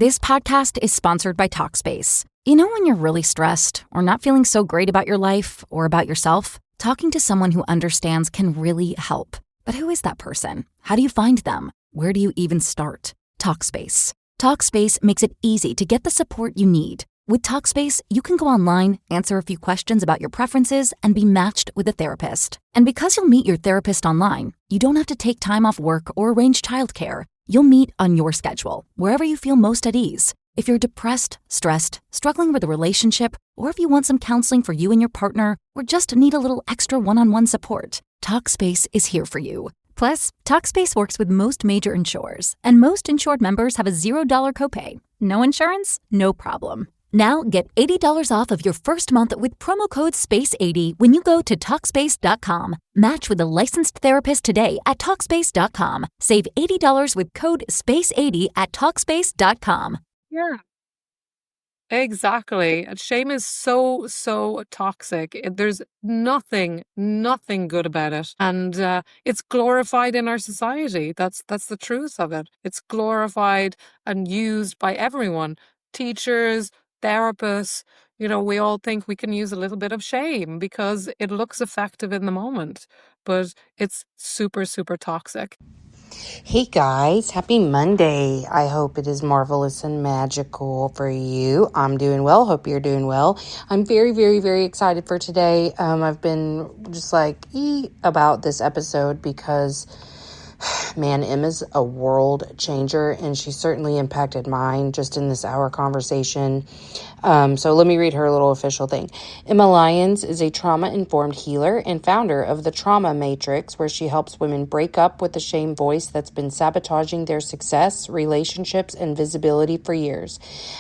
This podcast is sponsored by Talkspace. You know when you're really stressed or not feeling so great about your life or about yourself? Talking to someone who understands can really help. But who is that person? How do you find them? Where do you even start? Talkspace. Talkspace makes it easy to get the support you need. With Talkspace, you can go online, answer a few questions about your preferences, and be matched with a therapist. And because you'll meet your therapist online, you don't have to take time off work or arrange childcare. You'll meet on your schedule, wherever you feel most at ease. If you're depressed, stressed, struggling with a relationship, or if you want some counseling for you and your partner, or just need a little extra one-on-one support, Talkspace is here for you. Plus, Talkspace works with most major insurers, and most insured members have a $0 copay. No insurance? No problem. Now get $80 off of your first month with promo code SPACE80 when you go to Talkspace.com. Match with a licensed therapist today at Talkspace.com. Save $80 with code SPACE80 at Talkspace.com. Yeah, exactly. And shame is so, so toxic. There's nothing good about it. And it's glorified in our society. That's the truth of it. It's glorified and used by everyone. Teachers, therapists, we all think we can use a little bit of shame because it looks effective in the moment, but it's super, super toxic. Hey guys, happy Monday. I hope it is marvelous and magical for you. I'm doing well. Hope you're doing well. I'm very, very, very excited for today. I've been just about this episode because man, Emma's a world changer, and she certainly impacted mine just in this hour conversation. So let me read her little official thing. Emma Lyons is a trauma-informed healer and founder of the Trauma Matrix, where she helps women break up with the shame voice that's been sabotaging their success, relationships, and visibility for years.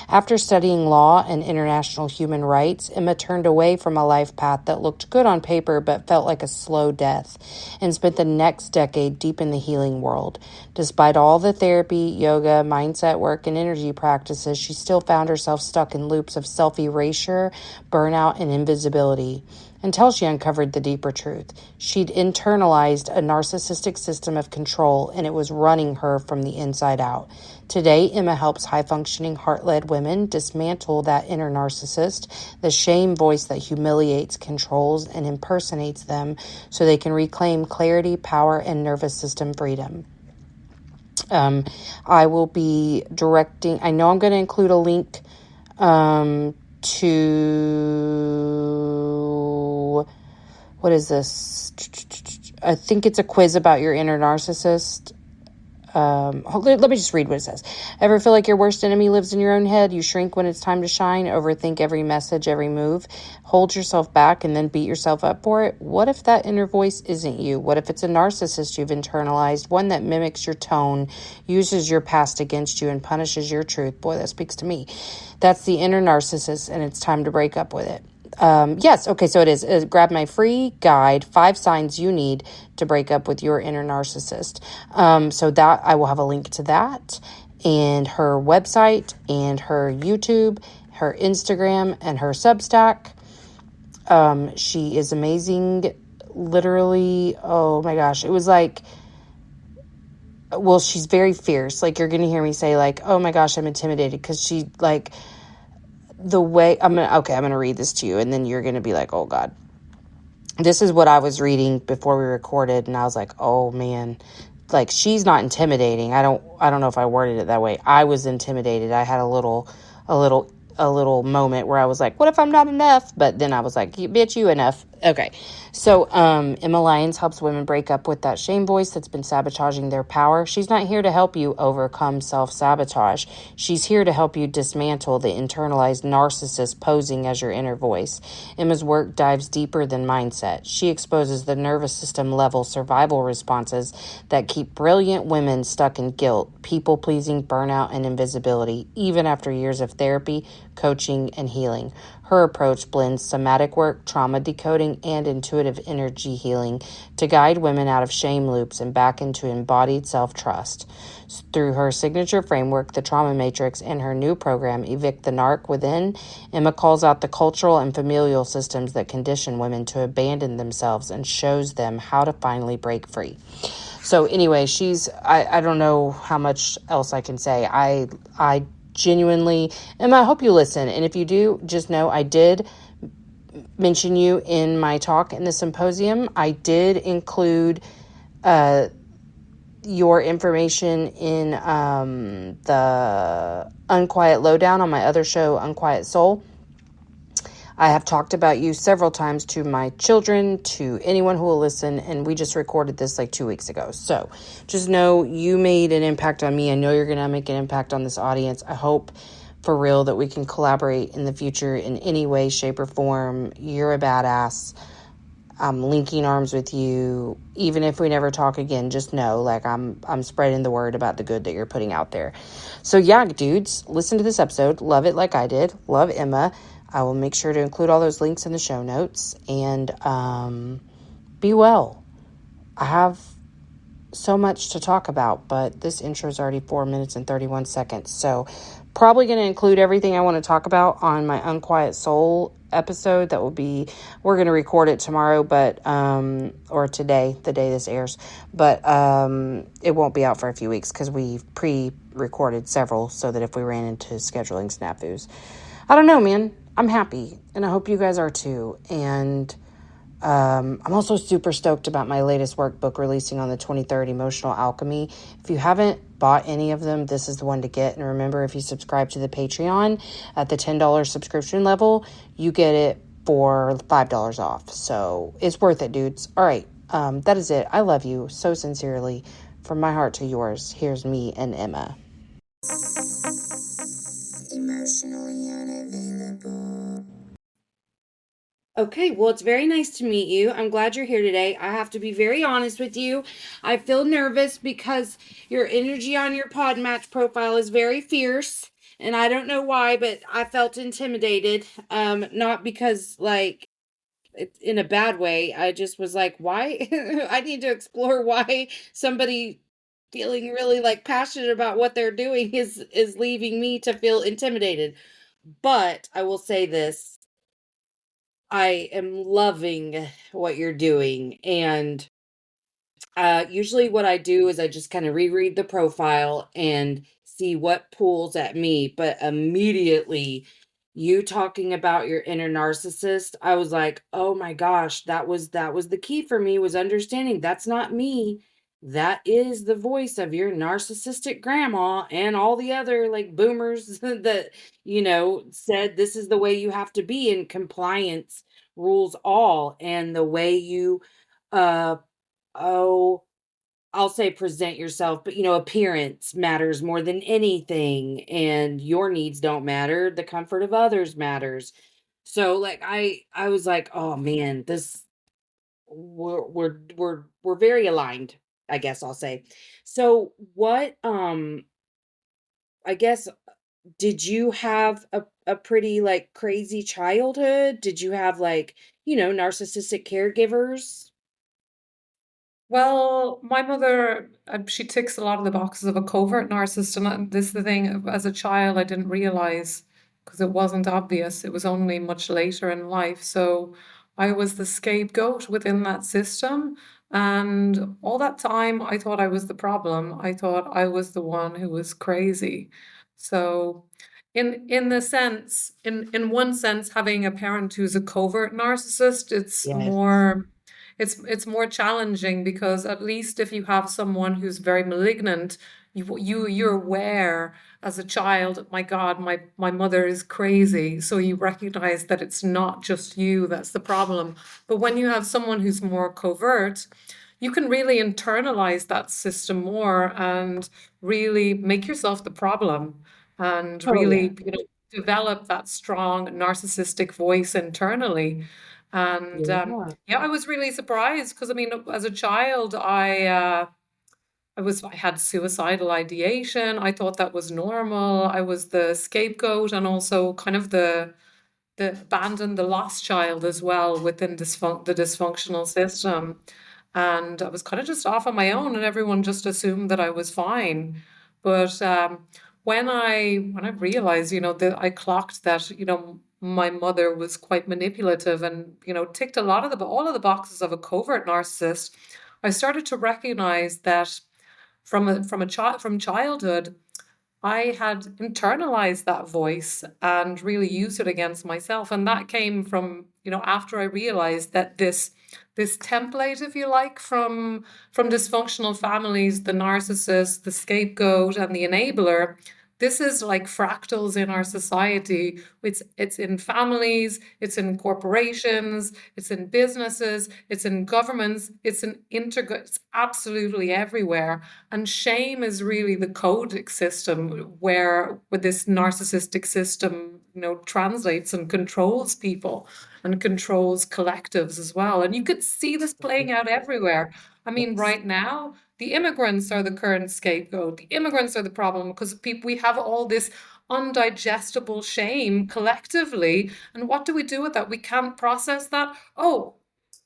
After studying law and international human rights, Emma turned away from a life path that looked good on paper but felt like a slow death, and spent the next decade deep in the healing world. Despite all the therapy, yoga, mindset work, and energy practices, she still found herself stuck in loops of self-erasure, burnout, and invisibility until she uncovered the deeper truth. She'd internalized a narcissistic system of control, and it was running her from the inside out. Today, Emma helps high-functioning, heart-led women dismantle that inner narcissist, the shame voice that humiliates, controls, and impersonates them, so they can reclaim clarity, power, and nervous system freedom. I will be directing, I know I'm going to include a link to, what is this? I think it's a quiz about your inner narcissist. Let me just read what it says. Ever feel like your worst enemy lives in your own head? You shrink when it's time to shine, overthink every message, every move, hold yourself back, and then beat yourself up for it? What if that inner voice isn't you? What if it's a narcissist you've internalized, one that mimics your tone, uses your past against you, and punishes your truth? Boy, that speaks to me. That's the inner narcissist, and it's time to break up with it. Yes, okay, so it is. Grab my free guide, 5 signs you need to break up with your inner narcissist. So that I will have a link to that, and her website, and her YouTube, her Instagram, and her Substack. She is amazing. Literally, oh my gosh, it was she's very fierce. You're going to hear me say oh my gosh, I'm intimidated, because she the way I'm going to read this to you, and then you're going to be like, oh God. This is what I was reading before we recorded, and I was like, oh man, she's not intimidating. I don't know if I worded it that way. I was intimidated. I had a little moment where I was like, what if I'm not enough? But then I was like, bitch, you enough. Okay. So, Emma Lyons helps women break up with that shame voice that's been sabotaging their power. She's not here to help you overcome self-sabotage. She's here to help you dismantle the internalized narcissist posing as your inner voice. Emma's work dives deeper than mindset. She exposes the nervous system level survival responses that keep brilliant women stuck in guilt, people-pleasing, burnout, and invisibility, even after years of therapy, coaching, and healing. Her approach blends somatic work, trauma decoding, and intuitive energy healing to guide women out of shame loops and back into embodied self-trust. Through her signature framework, the Trauma Matrix, and her new program, Evict the Narc Within, Emma calls out the cultural and familial systems that condition women to abandon themselves and shows them how to finally break free. So anyway, I don't know how much else I can say. I genuinely, Emma, I hope you listen. And if you do, just know I did mention you in my talk in the symposium. I did include your information in the Unquiet Lowdown on my other show, Unquiet Soul. I have talked about you several times to my children, to anyone who will listen, and we just recorded this like 2 weeks ago. So just know you made an impact on me. I know you're going to make an impact on this audience. I hope for real that we can collaborate in the future in any way, shape, or form. You're a badass. I'm linking arms with you. Even if we never talk again, just know, like, I'm spreading the word about the good that you're putting out there. So yeah, dudes, listen to this episode. Love it like I did. Love Emma. I will make sure to include all those links in the show notes. And be well. I have so much to talk about, but this intro is already 4 minutes and 31 seconds. So probably going to include everything I want to talk about on my Unquiet Soul episode. That will be, we're going to record it tomorrow, but or today, the day this airs, but it won't be out for a few weeks because we've pre-recorded several so that if we ran into scheduling snafus, I don't know, man, I'm happy, and I hope you guys are too. And I'm also super stoked about my latest workbook releasing on the 23rd, Emotional Alchemy. If you haven't bought any of them, this is the one to get. And remember, if you subscribe to the Patreon at the $10 subscription level, you get it for $5 off. So it's worth it, dudes. All right. That is it. I love you so sincerely. From my heart to yours, here's me and Emma. Emotionally unavailable. Okay, well, it's very nice to meet you. I'm glad you're here today. I have to be very honest with you. I feel nervous because your energy on your pod match profile is very fierce, and I don't know why, but I felt intimidated. Not because, like, in a bad way. I just was like, why? I need to explore why somebody feeling really like passionate about what they're doing is leaving me to feel intimidated. But I will say this. I am loving what you're doing. And usually what I do is I just kind of reread the profile and see what pulls at me. But immediately, you talking about your inner narcissist, I was like, oh my gosh, that was the key for me, was understanding that's not me. That is the voice of your narcissistic grandma and all the other like boomers that, said this is the way you have to be, and compliance rules all. And the way you uh oh, I'll say present yourself, but appearance matters more than anything, and your needs don't matter. The comfort of others matters. So like I was like, oh man, this we're very aligned, I guess I'll say. So what I guess did you have a pretty like crazy childhood? Did you have like, narcissistic caregivers? Well, my mother, she ticks a lot of the boxes of a covert narcissist, and this is the thing. As a child, I didn't realize because it wasn't obvious. It was only much later in life. So I was the scapegoat within that system, and all that time, I thought I was the problem. I thought I was the one who was crazy. So, in the sense, in one sense, having a parent who's a covert narcissist, Yes. it's more challenging because at least if you have someone who's very malignant, you're aware as a child, my God, my mother is crazy. So you recognize that it's not just you that's the problem. But when you have someone who's more covert, you can really internalize that system more and really make yourself the problem and Oh yeah. really, develop that strong narcissistic voice internally. And Yeah. yeah, I was really surprised because I mean, as a child, I had suicidal ideation. I thought that was normal. I was the scapegoat and also kind of the abandoned, the lost child as well within the dysfunctional system. And I was kind of just off on my own, and everyone just assumed that I was fine. But when I realized, that I clocked that, my mother was quite manipulative and, ticked a lot of all of the boxes of a covert narcissist, I started to recognize that from childhood, I had internalized that voice and really used it against myself. And that came from, after I realized that this template, if you like, from dysfunctional families, the narcissist, the scapegoat, and the enabler. This is like fractals in our society. It's in families, it's in corporations, it's in businesses, it's in governments, it's absolutely everywhere. And shame is really the codic system where this narcissistic system, translates and controls people and controls collectives as well. And you could see this playing out everywhere. I mean, Yes. right now, the immigrants are the current scapegoat. The immigrants are the problem because we have all this undigestible shame collectively. And what do we do with that? We can't process that. Oh,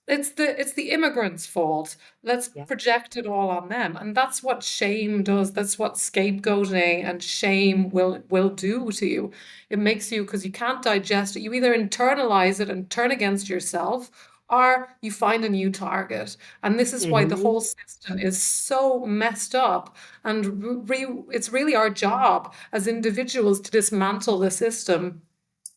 it's the immigrants' fault. Let's Yeah. project it all on them. And that's what shame does. That's what scapegoating and shame will do to you. It makes you, because you can't digest it, you either internalize it and turn against yourself, or you find a new target. And this is why the Hmm. whole system is so messed up. And it's really our job as individuals to dismantle the system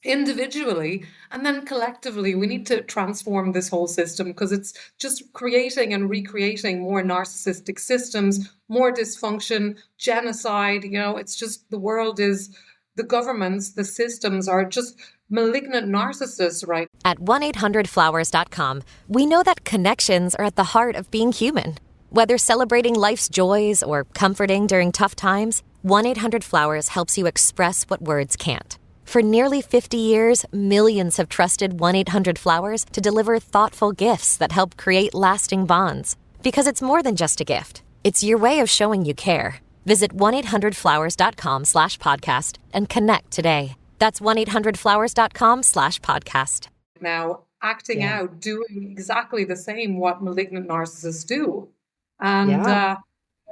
individually, and then collectively we need to transform this whole system, because it's just creating and recreating more narcissistic systems, more dysfunction, genocide. It's just the governments, the systems are just malignant narcissists right. At 1-800-Flowers.com, we know that connections are at the heart of being human. Whether celebrating life's joys or comforting during tough times, 1-800-Flowers helps you express what words can't. For nearly 50 years, millions have trusted 1-800-Flowers to deliver thoughtful gifts that help create lasting bonds. Because it's more than just a gift. It's your way of showing you care. Visit 1-800-Flowers.com/podcast and connect today. That's 1-800-Flowers.com/podcast. Now, acting Yeah. out, doing exactly the same what malignant narcissists do. And Yeah.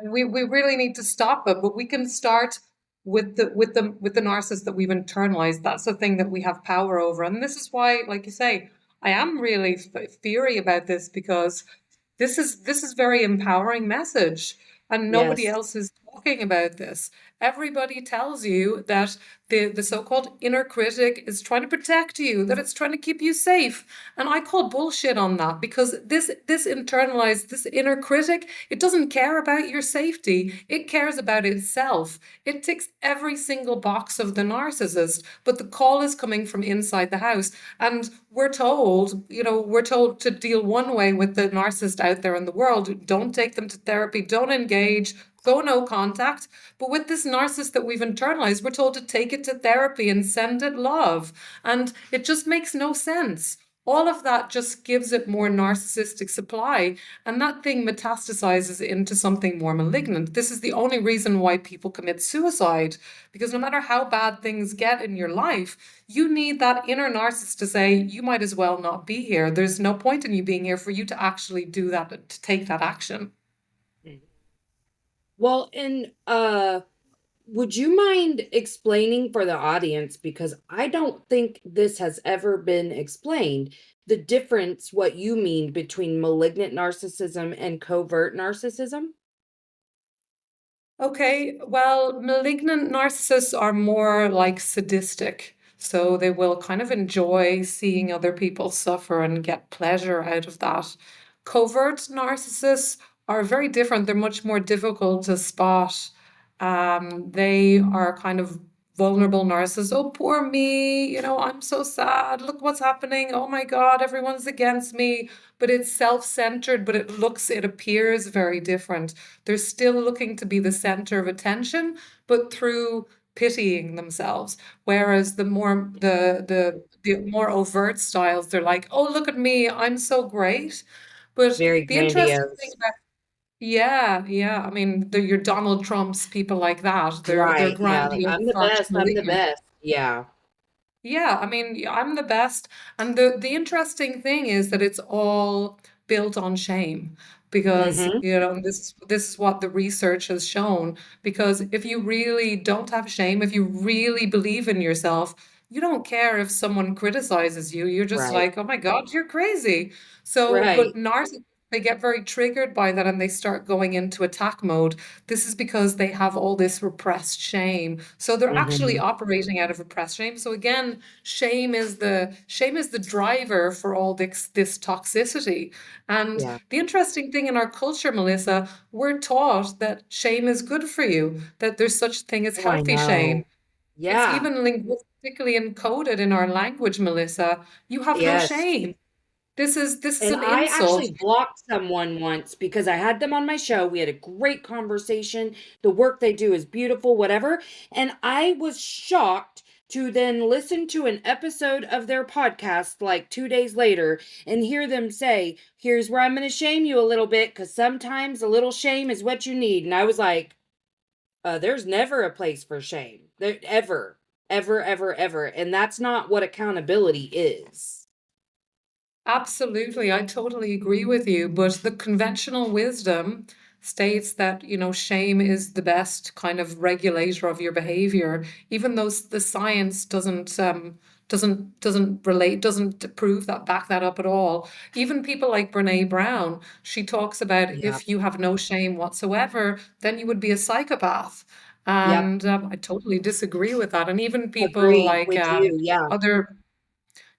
we really need to stop it, but we can start with the narcissist that we've internalized. That's the thing that we have power over. And this is why, like you say, I am really fiery about this, because this is very empowering message, and nobody Yes. else is talking about this. Everybody tells you that the so-called inner critic is trying to protect you, that it's trying to keep you safe. And I call bullshit on that, because this internalized, this inner critic, it doesn't care about your safety. It cares about itself. It ticks every single box of the narcissist, but the call is coming from inside the house. And we're told to deal one way with the narcissist out there in the world. Don't take them to therapy, don't engage, go no contact. But with this narcissist that we've internalized, we're told to take it to therapy and send it love. And it just makes no sense. All of that just gives it more narcissistic supply, and that thing metastasizes into something more malignant. This is the only reason why people commit suicide, because no matter how bad things get in your life, you need that inner narcissist to say, you might as well not be here. There's no point in you being here, for you to actually do that, to take that action. Well, and would you mind explaining for the audience, because I don't think this has ever been explained, the difference, what you mean between malignant narcissism and covert narcissism? Okay, well, malignant narcissists are more like sadistic. So they will kind of enjoy seeing other people suffer and get pleasure out of that. Covert narcissists are very different. They're much more difficult to spot. They are kind of vulnerable narcissists. Oh, poor me. I'm so sad. Look what's happening. Oh my God, everyone's against me. But it's self-centered, but it appears very different. They're still looking to be the center of attention, but through pitying themselves. Whereas the more overt styles, they're like, oh, look at me, I'm so great. But Very the interesting thing grandiose. about, yeah, yeah, I mean, they're your Donald Trumps, people like that. They're Right. Yeah. Like, grandiose, I'm the arch best. I'm the malignant. best. Yeah. Yeah, I mean, I'm the best. And the interesting thing is that it's all built on shame, because, Mm-hmm. this is what the research has shown. Because if you really don't have shame, if you really believe in yourself, you don't care if someone criticizes you. You're just Right. like, oh my God, you're crazy. So, but Right. they get very triggered by that and they start going into attack mode. This is because they have all this repressed shame. So they're actually Hmm. operating out of repressed shame. So again, shame is the driver for all this toxicity. And Yeah. the interesting thing in our culture, Melissa, we're taught that shame is good for you, that there's such a thing as Oh, I healthy shame. know. It's Yeah. even linguistically encoded in our language, Melissa. You have no Yes. shame. This is And an I insult. actually blocked someone once because I had them on my show. We had a great conversation. The work they do is beautiful, whatever. And I was shocked to then listen to an episode of their podcast like 2 days later and hear them say, "Here's where I'm going to shame you a little bit because sometimes a little shame is what you need." And I was like, there's never a place for shame. There, ever, ever, ever, ever. And that's not what accountability is. Absolutely, I totally agree with you. But the conventional wisdom states that, shame is the best kind of regulator of your behavior, even though the science doesn't prove that, back that up at all. Even people like Brene Brown, she talks about Yep. if you have no shame whatsoever, then you would be a psychopath. Yep. And I totally disagree with that. And even people Agree like with you. Yeah. other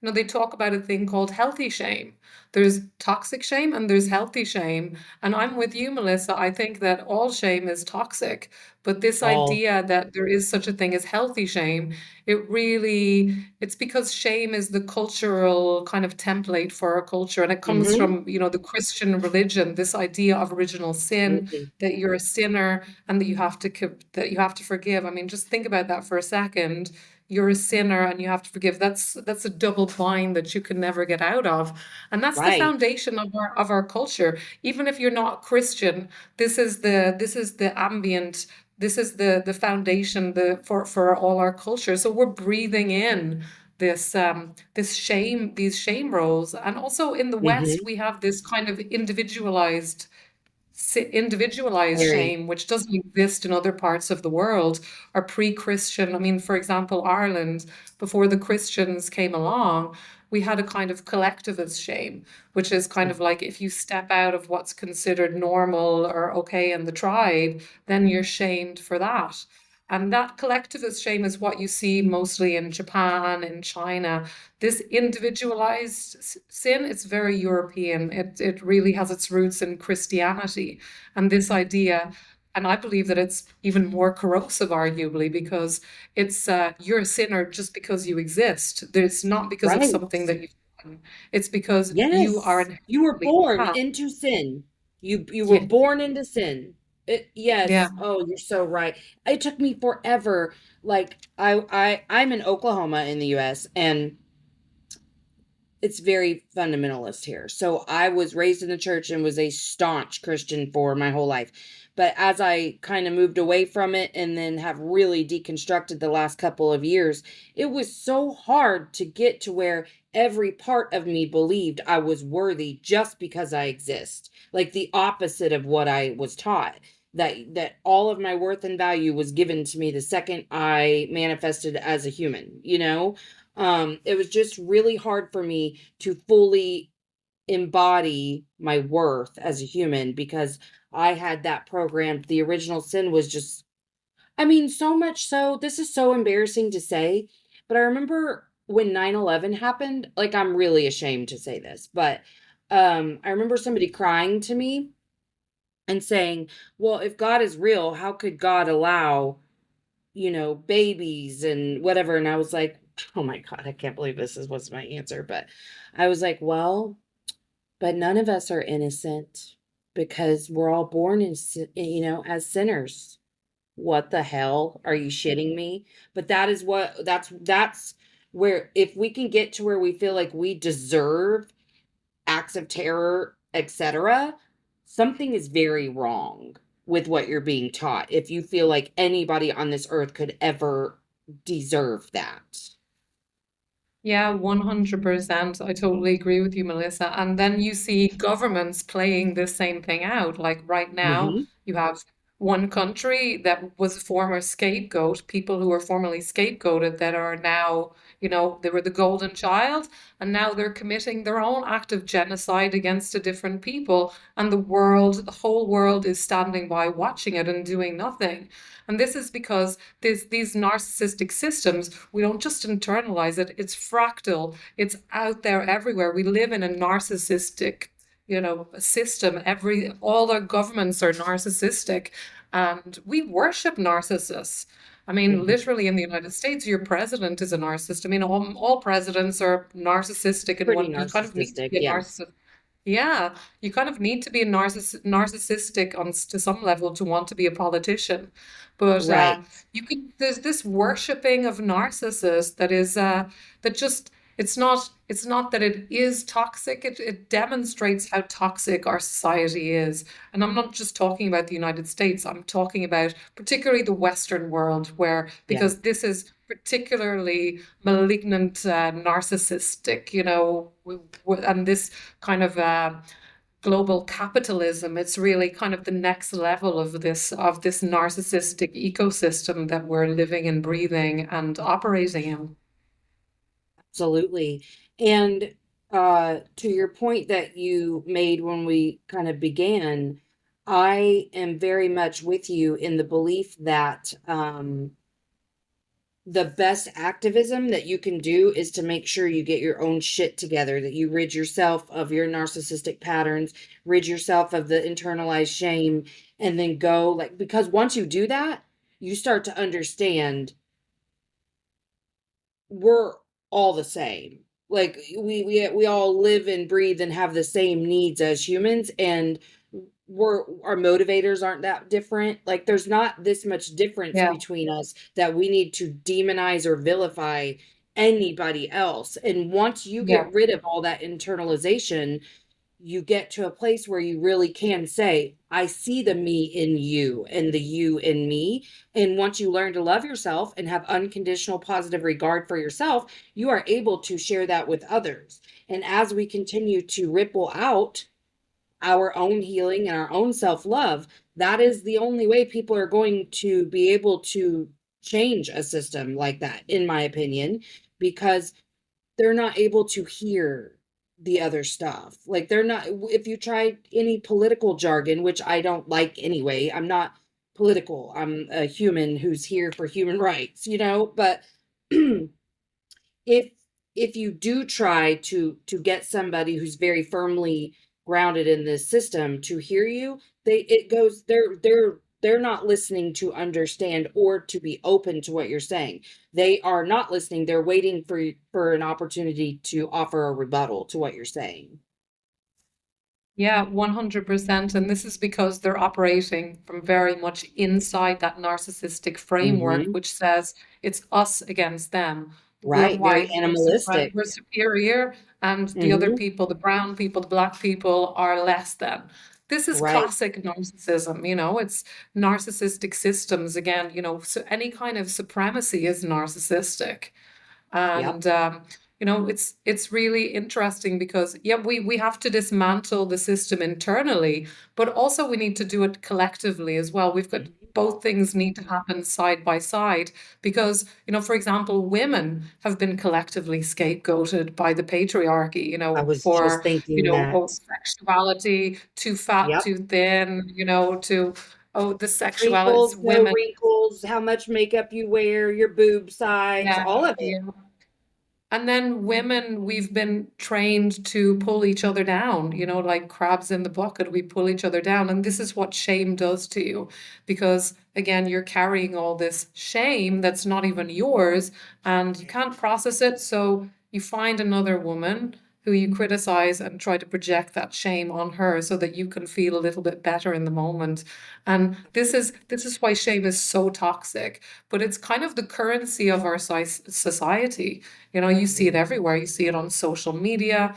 they talk about a thing called healthy shame. There's toxic shame and there's healthy shame. And I'm with you, Melissa. I think that all shame is toxic. But this All. idea that there is such a thing as healthy shame, it's because shame is the cultural kind of template for our culture. And it comes Mm-hmm. from, the Christian religion, this idea of original sin, Absolutely. that you're a sinner and that you have to forgive. I mean, just think about that for a second. You're a sinner and you have to forgive. That's a double bind that you can never get out of. And that's the Right. foundation of our culture. Even if you're not Christian, this is the ambient, this is the foundation for all our culture. So we're breathing in this shame, these shame roles. And also in the West, Mm-hmm. we have this kind of individualized Very. shame, which doesn't exist in other parts of the world, are pre-Christian. I mean, for example, Ireland, before the Christians came along, we had a kind of collectivist shame, which is kind of like if you step out of what's considered normal or okay in the tribe, then you're shamed for that. And that collectivist shame is what you see mostly in Japan, in China. This individualized sin, it's very European. It really has its roots in Christianity. And this idea, and I believe that it's even more corrosive, arguably, because you're a sinner just because you exist. It's not because of Right. something that you've done. It's because you are Yes. You were inherently born bad. into sin. You were Yeah, born into sin. yeah. Yes. Oh, you're so right. It took me forever. Like I'm in Oklahoma in the US, and it's very fundamentalist here. So I was raised in the church and was a staunch Christian for my whole life. But as I kind of moved away from it and then have really deconstructed the last couple of years, it was so hard to get to where every part of me believed I was worthy just because I exist. Like the opposite of what I was taught. That all of my worth and value was given to me the second I manifested as a human, it was just really hard for me to fully embody my worth as a human because I had that programmed. The original sin was just, I mean, so much so, this is so embarrassing to say, but I remember when 9/11 happened, like, I'm really ashamed to say this, but I remember somebody crying to me and saying, well, if God is real, how could God allow babies and whatever. And I was like, oh my God, I can't believe was my answer. But I was like, well, but none of us are innocent because we're all born as sinners. What the hell? Are you shitting me? But that's where, if we can get to where we feel like we deserve acts of terror, etc., something is very wrong with what you're being taught if you feel like anybody on this earth could ever deserve that. Yeah, 100%. I totally agree with you, Melissa. And then you see governments playing this same thing out. Like right now, Mhm. you have one country that was a former scapegoat, people who were formerly scapegoated that are now, they were the golden child, and now they're committing their own act of genocide against a different people. And the whole world is standing by watching it and doing nothing. And this is because these narcissistic systems, we don't just internalize it, it's fractal, it's out there everywhere. We live in a narcissistic system. All our governments are narcissistic, and we worship narcissists. I mean, literally in the United States, your president is a narcissist. I mean, all presidents are narcissistic, and Pretty one, you kind of need to narcissistic, be a yeah. narcissist. Yeah, you kind of need to be a narcissistic to some level to want to be a politician. But Right. there's this worshipping of narcissists that is that just it's not that it is toxic. It demonstrates how toxic our society is. And I'm not just talking about the United States. I'm talking about particularly the Western world, where Yeah. because this is particularly malignant, narcissistic, and this kind of global capitalism. It's really kind of the next level of this narcissistic ecosystem that we're living and breathing and operating in. Absolutely. And to your point that you made when we kind of began, I am very much with you in the belief that the best activism that you can do is to make sure you get your own shit together, that you rid yourself of your narcissistic patterns, rid yourself of the internalized shame, and then go because once you do that, you start to understand we're all the same. Like we all live and breathe and have the same needs as humans, and our motivators aren't that different. Like there's not this much difference Yeah, between us that we need to demonize or vilify anybody else. And once you yeah, get rid of all that internalization, you get to a place where you really can say, I see the me in you and the you in me. And once you learn to love yourself and have unconditional positive regard for yourself, you are able to share that with others. And as we continue to ripple out our own healing and our own self-love, that is the only way people are going to be able to change a system like that, in my opinion, because they're not able to hear the other stuff. Like they're not, if you try any political jargon, which I don't like anyway, I'm not political. I'm a human who's here for human rights, but if if you do try to get somebody who's very firmly grounded in this system to hear you, they're not listening to understand or to be open to what you're saying. They are not listening. They're waiting for an opportunity to offer a rebuttal to what you're saying. yeah, 100%. And this is because they're operating from very much inside that narcissistic framework, Hmm. which says it's us against them. We're Right. Very white, animalistic. we're superior, and the other Hmm. people, the brown people, the black people, are less than. This is Right. classic narcissism, it's narcissistic systems again, so any kind of supremacy is narcissistic. Yep. And it's really interesting because yeah, we have to dismantle the system internally, but also we need to do it collectively as well. We've got Mhm. both things need to happen side by side because, for example, women have been collectively scapegoated by the patriarchy, I was just for, thinking that. oh, sexuality, too fat, Yep. too thin, to, oh, the sexuality, it's Wrinkles, no women. wrinkles, how much makeup you wear, your boob size, Yeah, all of it. yeah. And then women, we've been trained to pull each other down, like crabs in the bucket, we pull each other down. And this is what shame does to you. Because again, you're carrying all this shame that's not even yours and you can't process it. So you find another woman who you criticize and try to project that shame on her so that you can feel a little bit better in the moment. And this is why shame is so toxic, but it's kind of the currency of our society. You see it everywhere. You see it on social media.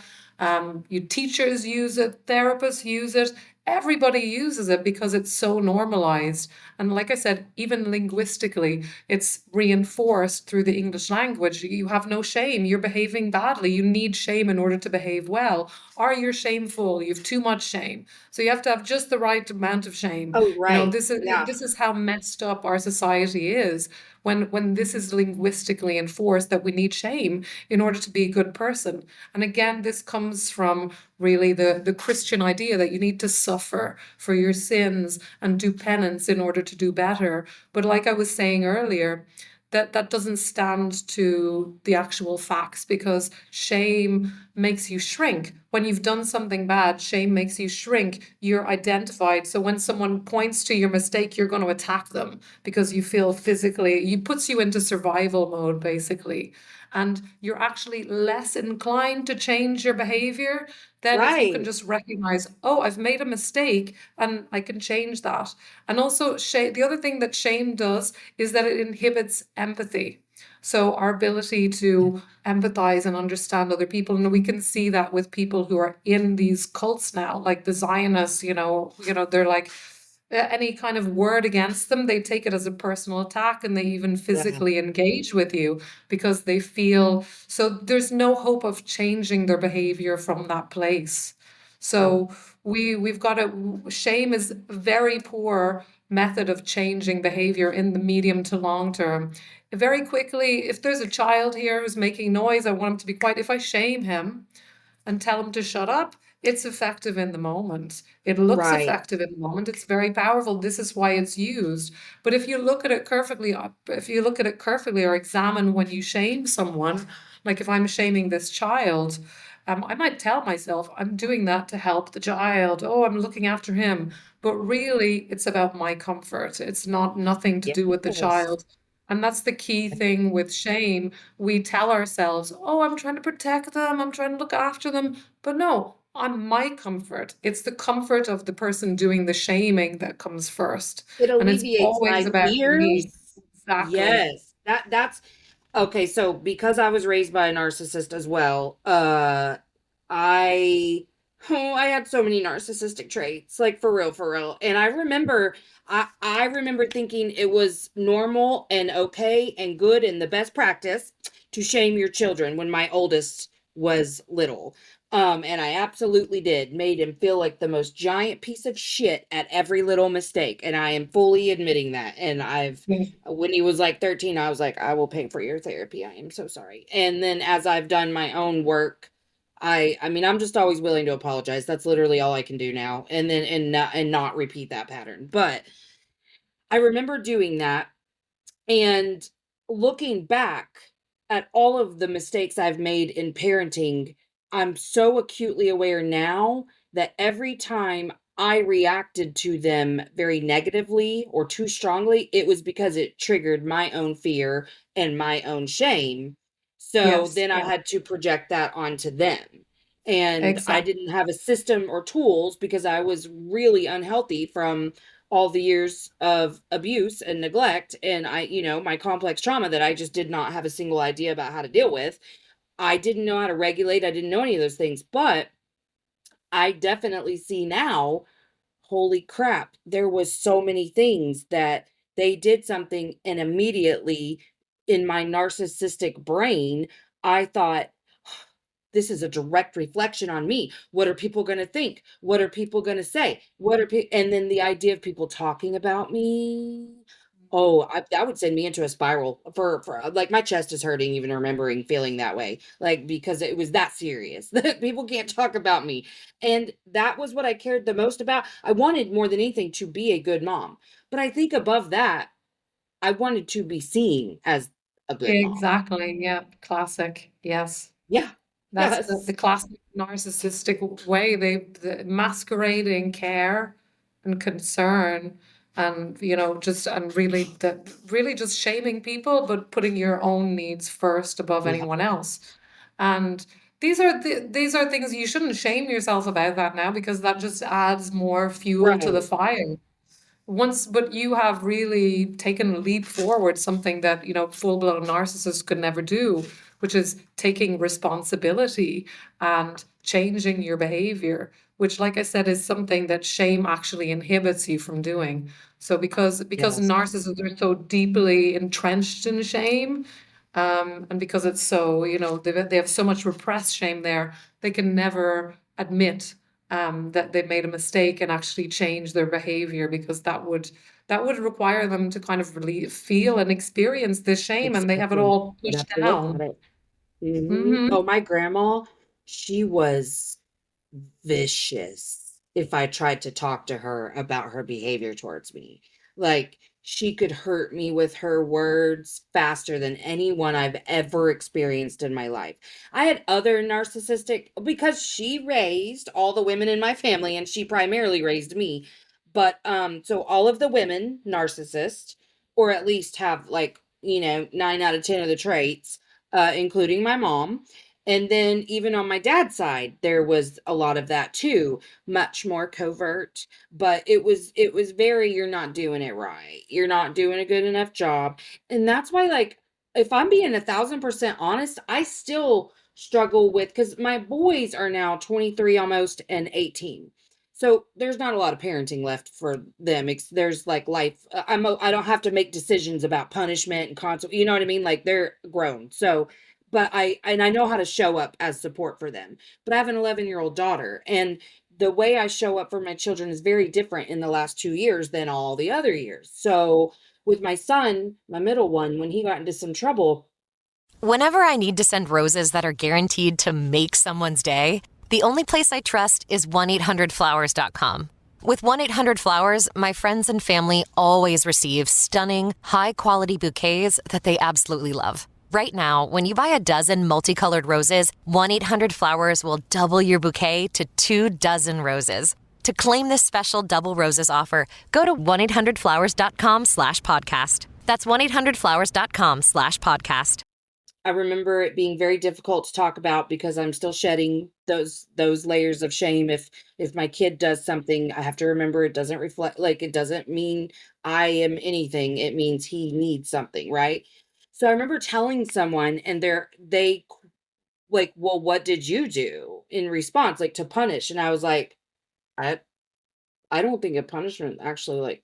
Teachers use it, therapists use it. everybody uses it because it's so normalized. And like I said, even linguistically, it's reinforced through the English language. You have no shame. You're behaving badly. You need shame in order to behave well. Or you're shameful. You have too much shame. So you have to have just the right amount of shame. Oh, You know, right. Yeah. this is how messed up our society is when this is linguistically enforced that we need shame in order to be a good person. And again, this comes from really the Christian idea that you need to suffer for your sins and do penance in order to do better. But like I was saying earlier, that doesn't stand to the actual facts, because shame makes you shrink. When you've done something bad, shame makes you shrink. You're identified. So when someone points to your mistake, you're going to attack them because you feel physically, it puts you into survival mode, basically. And you're actually less inclined to change your behavior than if you can Right. just recognize, oh, I've made a mistake and I can change that. And also, the other thing that shame does is that it inhibits empathy. So our ability to empathize and understand other people, and we can see that with people who are in these cults now, like the Zionists, they're like, any kind of word against them, they take it as a personal attack, and they even Yeah. physically engage with you because they feel so there's no hope of changing their behavior from that place. No. So we've got shame is a very poor method of changing behavior in the medium to long term. Very quickly, if there's a child here who's making noise, I want him to be quiet. If I shame him and tell him to shut up, it's effective in the moment. It looks Right. effective in the moment. It's very powerful. This is why it's used. But if you look at it carefully, or examine when you shame someone, like if I'm shaming this child, I might tell myself I'm doing that to help the child. Oh, I'm looking after him. But really, it's about my comfort. It's nothing to do with the Yes. child. And that's the key thing with shame. We tell ourselves, oh, I'm trying to protect them, I'm trying to look after them. But no, on my comfort. It's the comfort of the person doing the shaming that comes first. It And it's alleviates always my about me. fears. Exactly. Yes. That's okay. So because I was raised by a narcissist as well, I I had so many narcissistic traits, like for real, for real. And I remember thinking it was normal and okay and good and the best practice to shame your children when my oldest was little. And I absolutely did. Made him feel like the most giant piece of shit at every little mistake. And I am fully admitting that. And when he was like 13, I was like, I will pay for your therapy. I am so sorry. And then as I've done my own work, I mean, I'm just always willing to apologize. That's literally all I can do now. And then, and not repeat that pattern. But I remember doing that and looking back at all of the mistakes I've made in parenting, I'm so acutely aware now that every time I reacted to them very negatively or too strongly, it was because it triggered my own fear and my own shame. So Yes. then I Yeah. had to project that onto them. And I Exactly. didn't have a system or tools because I was really unhealthy from all the years of abuse and neglect, and my complex trauma that I just did not have a single idea about how to deal with. I didn't know how to regulate. I didn't know any of those things, but I definitely see now, holy crap, there was so many things that they did something, and immediately in my narcissistic brain, I thought, this is a direct reflection on me. What are people going to think? What are people going to say? And then the idea of people talking about me. Oh, that would send me into a spiral for like my chest is hurting even remembering feeling that way. Like because it was that serious that people can't talk about me. And that was what I cared the most about. I wanted more than anything to be a good mom. But I think above that, I wanted to be seen as a good mom. Exactly. Yeah. Classic. Yes. Yeah. That's the Yes. classic narcissistic way. The masquerading care and concern, and just and really just shaming people, but putting your own needs first above Yeah. anyone else. And these are things you shouldn't shame yourself about that now, because that just adds more fuel to the Right. fire. but you have really taken a leap forward, something that, full-blown narcissists could never do, which is taking responsibility and changing your behavior, which, like I said, is something that shame actually inhibits you from doing. So because Yes. narcissists are so deeply entrenched in shame, and because it's so, they have so much repressed shame there, they can never admit that they made a mistake and actually change their behavior, because that would require them to kind of really feel and experience this shame, and they have it Exactly. all You'd pushed have to look at down. it. Hmm. Hmm. Oh, my grandma, she was vicious if I tried to talk to her about her behavior towards me. Like, she could hurt me with her words faster than anyone I've ever experienced in my life. I had other narcissistic, because she raised all the women in my family and she primarily raised me. But so all of the women narcissists, or at least have, like, 9 out of 10 of the traits, including my mom. And then even on my dad's side, there was a lot of that too, much more covert, but it was very, you're not doing it right. You're not doing a good enough job. And that's why, like, if I'm being 1,000% honest, I still struggle with, because my boys are now 23 almost and 18. So there's not a lot of parenting left for them. There's like life. I don't have to make decisions about punishment and consequence. You know what I mean? Like, they're grown. So, but I know how to show up as support for them. But I have an 11-year-old daughter, and the way I show up for my children is very different in the last 2 years than all the other years. So with my son, my middle one, when he got into some trouble. Whenever I need to send roses that are guaranteed to make someone's day, the only place I trust is 1-800-Flowers.com. With 1-800-Flowers, my friends and family always receive stunning, high-quality bouquets that they absolutely love. Right now, when you buy a dozen multicolored roses, 1-800-Flowers will double your bouquet to 2 dozen roses. To claim this special double roses offer, go to 1-800-Flowers.com/podcast. That's 1-800-Flowers.com/podcast. I remember it being very difficult to talk about because I'm still shedding those layers of shame. If my kid does something, I have to remember it doesn't reflect, like, it doesn't mean I am anything. It means he needs something, right? So I remember telling someone, and they like, well, what did you do in response, like, to punish? And I was like, I I don't think a punishment actually, like,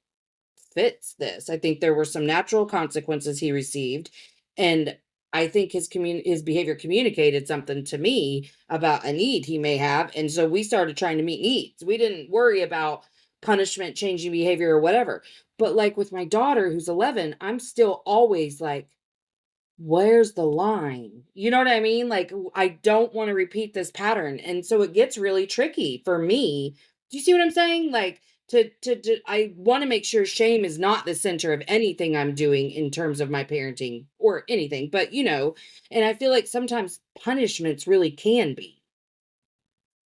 fits this. I think there were some natural consequences he received, and I think his behavior communicated something to me about a need he may have, and so we started trying to meet needs. We didn't worry about punishment changing behavior or whatever. But, like, with my daughter who's 11, I'm still always like, where's the line? You know what I mean? Like, I don't want to repeat this pattern. And so it gets really tricky for me. Do you see what I'm saying? Like, I want to make sure shame is not the center of anything I'm doing in terms of my parenting or anything, but and I feel like sometimes punishments really can be.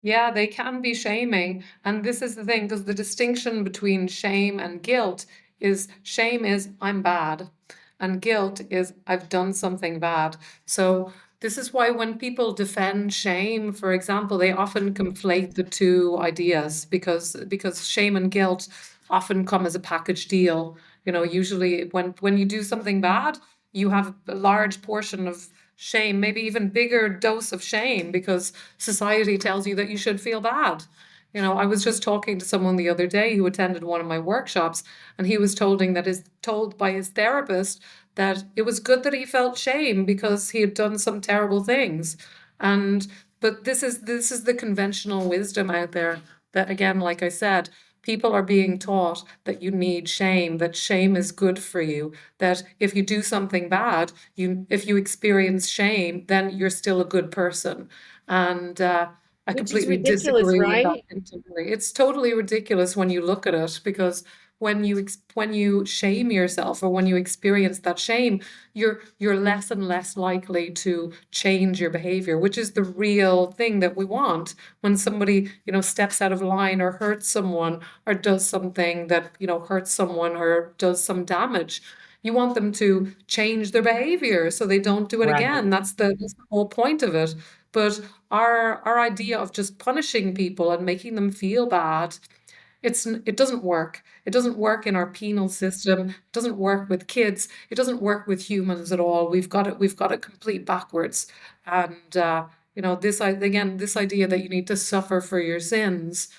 Yeah, they can be shaming. And this is the thing, because the distinction between shame and guilt is shame is I'm bad, and guilt is I've done something bad. So this is why when people defend shame, for example, they often conflate the two ideas, because shame and guilt often come as a package deal. Usually when you do something bad, you have a large portion of shame, maybe even bigger dose of shame, because society tells you that you should feel bad. I was just talking to someone the other day who attended one of my workshops, and he was told by his therapist that it was good that he felt shame because he had done some terrible things. And but this is the conventional wisdom out there, that, again, like I said, people are being taught that you need shame, that shame is good for you, that if you do something bad, if you experience shame, then you're still a good person. And I Which is completely ridiculous, disagree with that right? entirely. It's totally ridiculous when you look at it, because when you shame yourself, or when you experience that shame, you're less and less likely to change your behavior, which is the real thing that we want. When somebody, steps out of line, or hurts someone, or does something that, hurts someone, or does some damage, you want them to change their behavior so they don't do it Right. again. That's the whole point of it. But our idea of just punishing people and making them feel bad It doesn't work. It doesn't work in our penal system. It doesn't work with kids. It doesn't work with humans at all. We've got it complete backwards. And this idea that you need to suffer for your sins.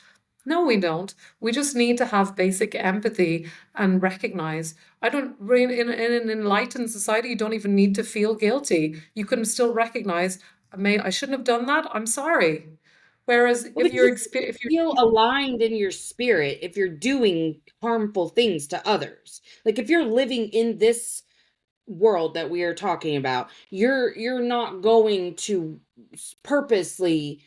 No, we don't. We just need to have basic empathy and recognize. I don't in an enlightened society, you don't even need to feel guilty. You can still recognize, I shouldn't have done that. I'm sorry. Whereas Well, if because you're it if you're feel aligned in your spirit if you're doing harmful things to others. Like if you're living in this world that we are talking about, you're not going to purposely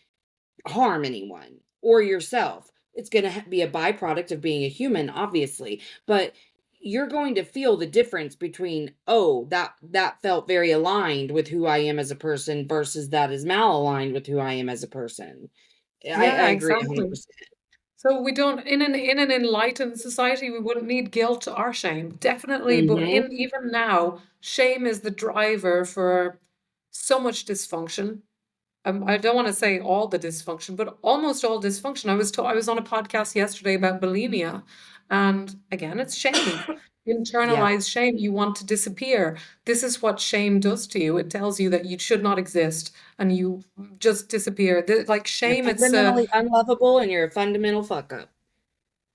harm anyone or yourself. It's going to be a byproduct of being a human, obviously, but you're going to feel the difference between, oh, that felt very aligned with who I am as a person versus that is malaligned with who I am as a person. I Yeah, agree exactly. 100%. So we don't in an enlightened society we wouldn't need guilt or shame. Definitely, but Mm-hmm. in even now, shame is the driver for so much dysfunction. I don't want to say all the dysfunction, but almost all dysfunction. I was on a podcast yesterday about bulimia, and again, it's shame. Yeah. Internalized shame. You want to disappear. This is what shame does to you. It tells you that you should not exist, and you just disappear. Like You're shame, it's fundamentally unlovable and you're a fundamental fuck up.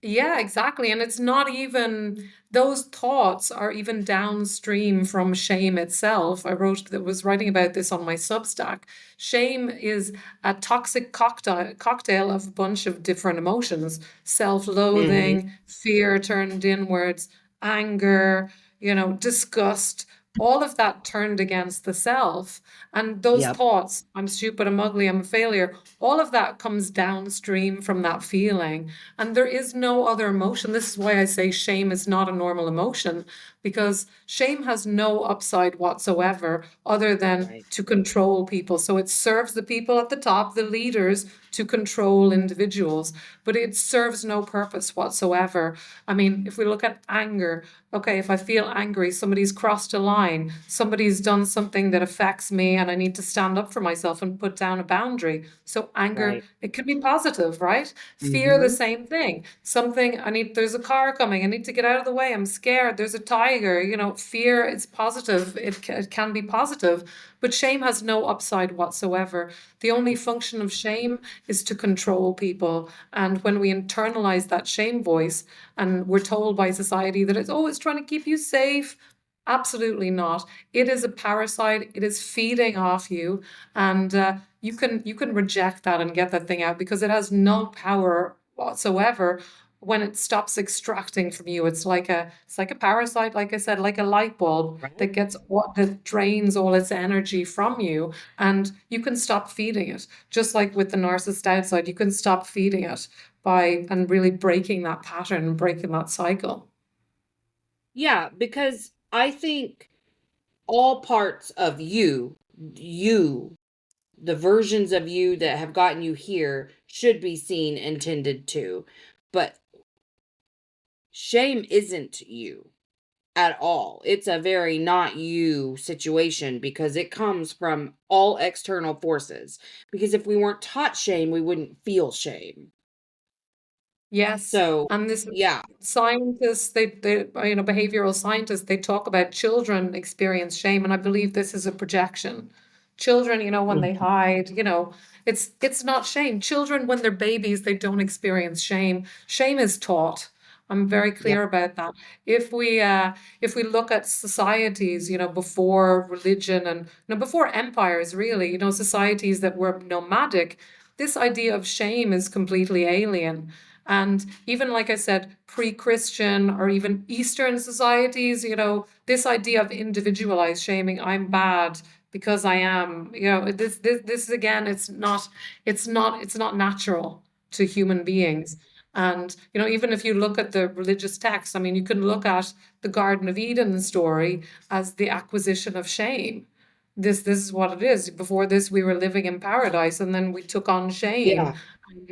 yeah, exactly. And it's not even, those thoughts are even downstream from shame itself. Was writing about this on my Substack. Shame is a toxic cocktail of a bunch of different emotions: Mm-hmm. self-loathing, fear turned inwards, anger, disgust, all of that turned against the self. And those Yep. thoughts, I'm stupid, I'm ugly, I'm a failure, all of that comes downstream from that feeling. And there is no other emotion. This is why I say shame is not a normal emotion, because shame has no upside whatsoever other than Right. to control people. So it serves the people at the top, the leaders, to control individuals, but it serves no purpose whatsoever. I mean, if we look at anger, okay, if I feel angry, somebody's crossed a line, somebody's done something that affects me, and I need to stand up for myself and put down a boundary. So anger, Right. it can be positive, right? Fear, the Mm-hmm. same thing. There's a car coming, I need to get out of the way, I'm scared, there's a tiger. Fear, it's positive, it can be positive, but shame has no upside whatsoever. The only function of shame is to control people. And when we internalize that shame voice and we're told by society that it's trying to keep you safe, absolutely not. It is a parasite. It is feeding off you, and you can reject that and get that thing out, because it has no power whatsoever. When it stops extracting from you, it's like a parasite, like I said, like a light bulb Right. that drains all its energy from you, and you can stop feeding it. Just like with the narcissist outside, you can stop feeding it by and really breaking that pattern and breaking that cycle. Yeah, because I think all parts of you, the versions of you that have gotten you here should be seen and tended to. But shame isn't you at all. It's a very not you situation because it comes from all external forces. Because if we weren't taught shame, we wouldn't feel shame. Yes, So, and this yeah. scientists, behavioral scientists, they talk about children experience shame, and I believe this is a projection. Children, when they hide, it's not shame. Children, when they're babies, they don't experience shame. Shame is taught. I'm very Yep. clear about that. If we look at societies, before religion and before empires, really, societies that were nomadic, this idea of shame is completely alien. And even like I said, pre-Christian or even Eastern societies, this idea of individualized shaming, I'm bad because I am, this again, it's not natural to human beings. And even if you look at the religious texts, I mean, you can look at the Garden of Eden story as the acquisition of shame. This is what it is. Before this, we were living in paradise, and then we took on shame, Yeah.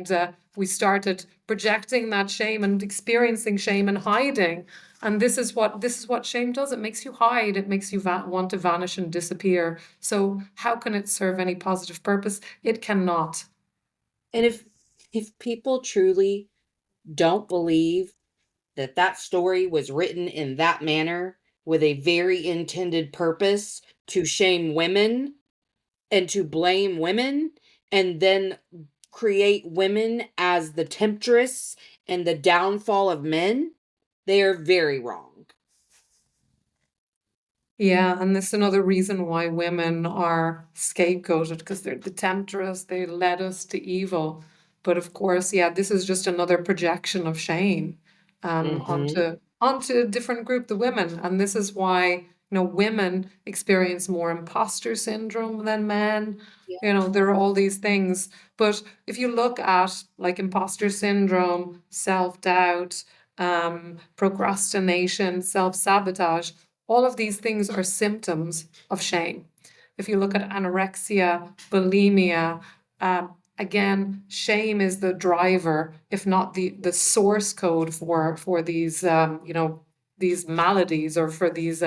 and we started projecting that shame and experiencing shame and hiding. And this is what shame does. It makes you hide. It makes you want to vanish and disappear. So how can it serve any positive purpose? It cannot. And if people truly don't believe that that story was written in that manner with a very intended purpose to shame women and to blame women and then create women as the temptress and the downfall of men, they are very wrong. Yeah, and this is another reason why women are scapegoated because they're the temptress, they led us to evil. But of course, yeah, this is just another projection of shame Mm-hmm. onto a different group, the women. And this is why, women experience more imposter syndrome than men. There are all these things. But if you look at like imposter syndrome, self-doubt, procrastination, self-sabotage, all of these things are symptoms of shame. If you look at anorexia, bulimia, again, shame is the driver, if not the source code for these these maladies or for these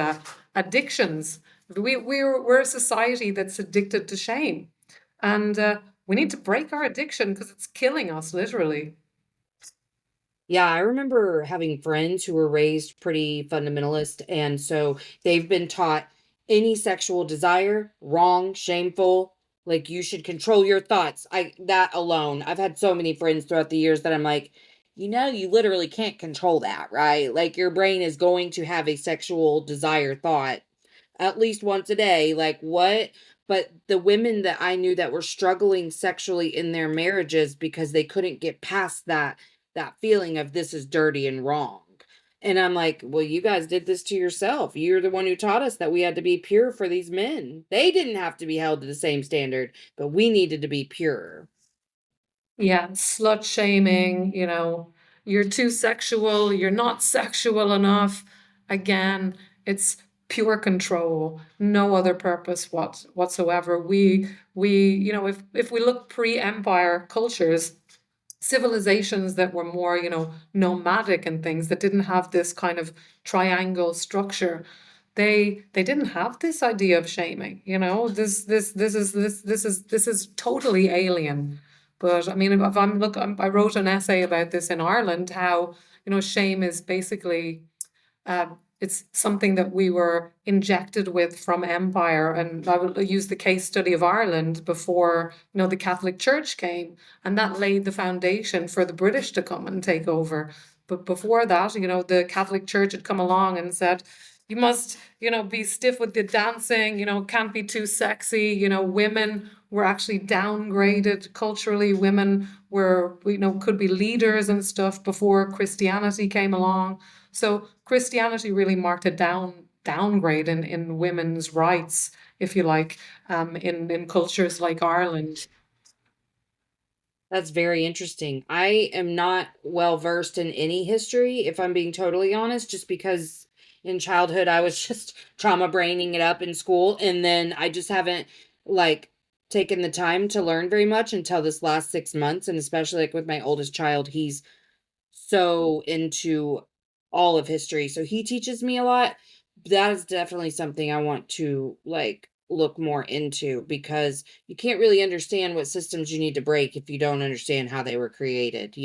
addictions. We're a society that's addicted to shame, and we need to break our addiction because it's killing us literally. Yeah, I remember having friends who were raised pretty fundamentalist, and so they've been taught any sexual desire, wrong, shameful, like you should control your thoughts. I that alone. I've had so many friends throughout the years that I'm like, you literally can't control that, right? Like your brain is going to have a sexual desire thought at least once a day. Like what? But the women that I knew that were struggling sexually in their marriages because they couldn't get past that feeling of this is dirty and wrong. And I'm like, well, you guys did this to yourself. You're the one who taught us that we had to be pure for these men. They didn't have to be held to the same standard, but we needed to be pure. Yeah, slut shaming, you're too sexual, you're not sexual enough. Again, it's pure control, no other purpose whatsoever. If we look pre-empire cultures, civilizations that were more, nomadic and things that didn't have this kind of triangle structure, they didn't have this idea of shaming. This is totally alien. But I mean, if I wrote an essay about this in Ireland, how shame is basically it's something that we were injected with from empire. And I will use the case study of Ireland before, the Catholic Church came, and that laid the foundation for the British to come and take over. But before that, the Catholic Church had come along and said, you must, be stiff with the dancing, can't be too sexy. Women were actually downgraded culturally. Women were, could be leaders and stuff before Christianity came along. So Christianity really marked a downgrade in women's rights, if you like, in cultures like Ireland. That's very interesting. I am not well versed in any history, if I'm being totally honest, just because in childhood I was just trauma braining it up in school. And then I just haven't like taken the time to learn very much until this last 6 months. And especially like with my oldest child, he's so into all of history. So he teaches me a lot. That is definitely something I want to like look more into because you can't really understand what systems you need to break if you don't understand how they were created?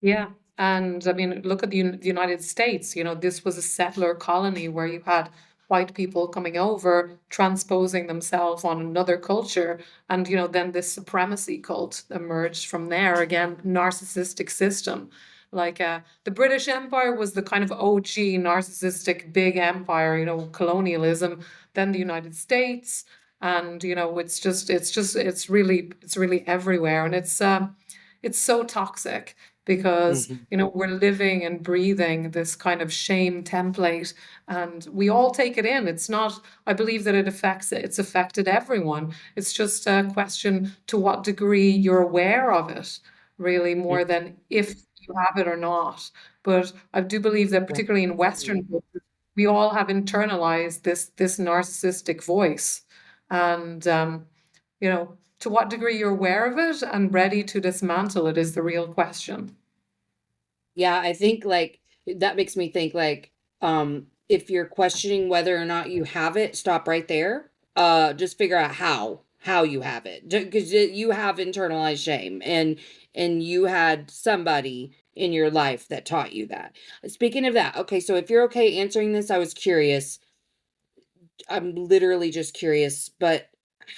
Yeah. And I mean, look at the United States. This was a settler colony where you had white people coming over, transposing themselves on another culture. And, then this supremacy cult emerged from there. Again, narcissistic system. Like the British Empire was the kind of OG narcissistic big empire, colonialism. Then the United States. And, it's really everywhere. And it's so toxic because Hmm. we're living and breathing this kind of shame template, and we all take it in. It's not, I believe that it's affected everyone. It's just a question to what degree you're aware of it, really, more than if you have it or not. But I do believe that particularly in Western culture, we all have internalized this narcissistic voice. And to what degree you're aware of it and ready to dismantle it is the real question. Yeah, I think like that makes me think like if you're questioning whether or not you have it, stop right there. Just figure out how. how you have it, because you have internalized shame, and you had somebody in your life that taught you that. Speaking of that, okay, so if you're okay answering this, I was curious. I'm literally just curious, but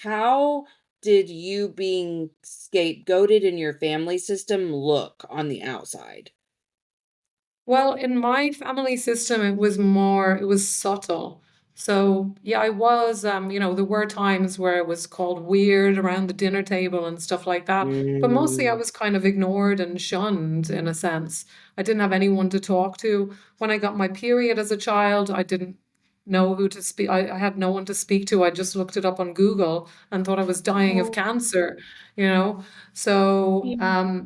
how did you being scapegoated in your family system look on the outside? Well, in my family system, it was subtle. So, yeah, there were times where it was called weird around the dinner table and stuff like that. But mostly I Mm. was kind of ignored and shunned in a sense. I didn't have anyone to talk to. When I got my period as a child, I didn't know who to speak. I had no one to speak to. I just looked it up on Google and thought I was dying of Oh, cancer, you know? So, yeah.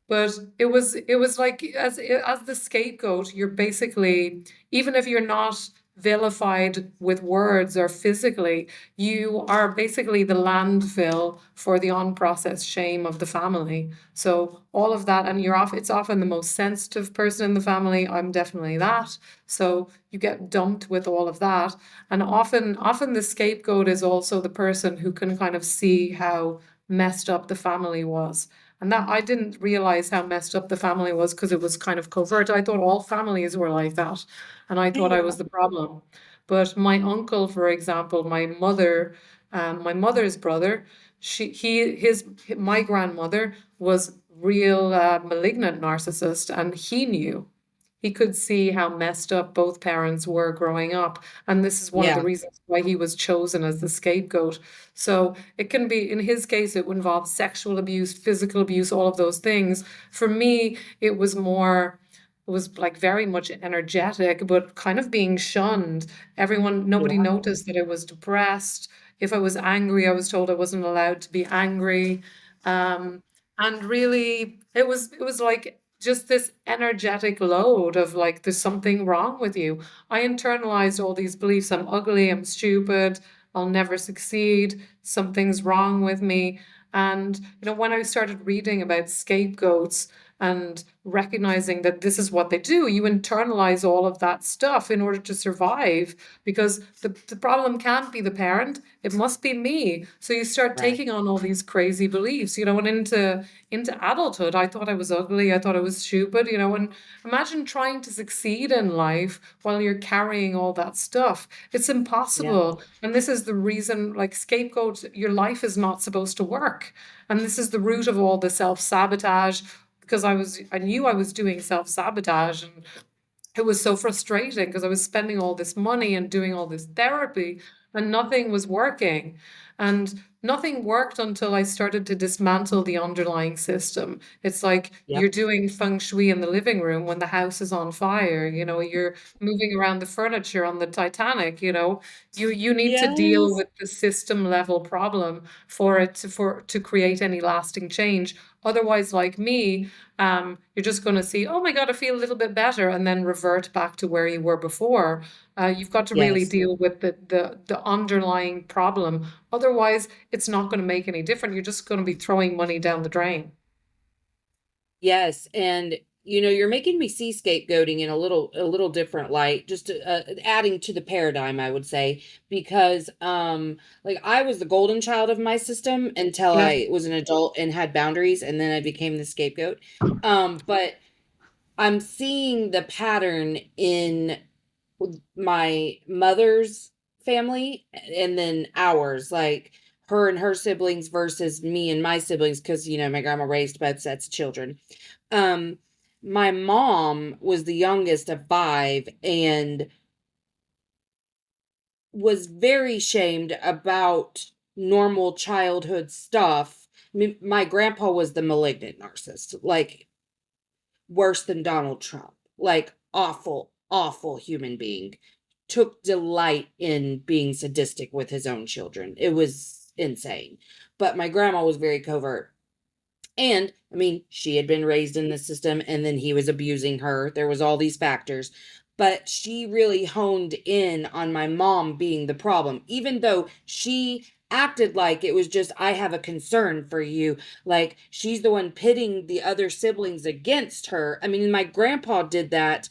but it was like as the scapegoat, you're basically, even if you're not vilified with words or physically, you are basically the landfill for the unprocessed shame of the family. So all of that, and it's often the most sensitive person in the family. I'm definitely that. So you get dumped with all of that. And often the scapegoat is also the person who can kind of see how messed up the family was. And that I didn't realize how messed up the family was because it was kind of covert. I thought all families were like that, and I thought I Yeah. was the problem. But my uncle, for example, my mother's brother, my grandmother was real malignant narcissist, and he knew. He could see how messed up both parents were growing up. And this is one of the Yeah. reasons why he was chosen as the scapegoat. So it can be, in his case, it would involve sexual abuse, physical abuse, all of those things. For me, it was like very much energetic, but kind of being shunned. Nobody Yeah. noticed that I was depressed. If I was angry, I was told I wasn't allowed to be angry. Um, and really, it was like just this energetic load of like, there's something wrong with you. I internalized all these beliefs. I'm ugly, I'm stupid, I'll never succeed, something's wrong with me. And, when I started reading about scapegoats and recognizing that this is what they do, you internalize all of that stuff in order to survive, because the problem can't be the parent, it must be me. So you start Right. taking on all these crazy beliefs, and into adulthood, I thought I was ugly, I thought I was stupid, and imagine trying to succeed in life while you're carrying all that stuff. It's Yeah. impossible. And this is the reason, like, scapegoat, your life is not supposed to work. And this is the root of all the self-sabotage, because I knew I was doing self-sabotage, and it was so frustrating because I was spending all this money and doing all this therapy and nothing was working. And nothing worked until I started to dismantle the underlying system. It's like Yep. you're doing feng shui in the living room when the house is on fire, you're moving around the furniture on the Titanic, you need to deal Yes. with the system level problem for to create any lasting change. Otherwise, like me, you're just going to see, oh my God, I feel a little bit better, and then revert back to where you were before. You've got to really Yes. deal with the underlying problem. Otherwise, it's not going to make any difference. You're just going to be throwing money down the drain. Yes, and you're making me see scapegoating in a little different light, just adding to the paradigm, I would say, because like I was the golden child of my system until Yeah. I was an adult and had boundaries, and then I became the scapegoat. But I'm seeing the pattern in my mother's family and then ours, like her and her siblings versus me and my siblings, because my grandma raised both sets of children. um, my mom was the youngest of five and was very shamed about normal childhood stuff. My grandpa was the malignant narcissist, like worse than Donald Trump, like awful, awful human being. Took delight in being sadistic with his own children. It was insane. But my grandma was very covert. And I mean, she had been raised in the system and then he was abusing her. There was all these factors. But she really honed in on my mom being the problem, even though she acted like it was just, I have a concern for you. Like she's the one pitting the other siblings against her. I mean, my grandpa did that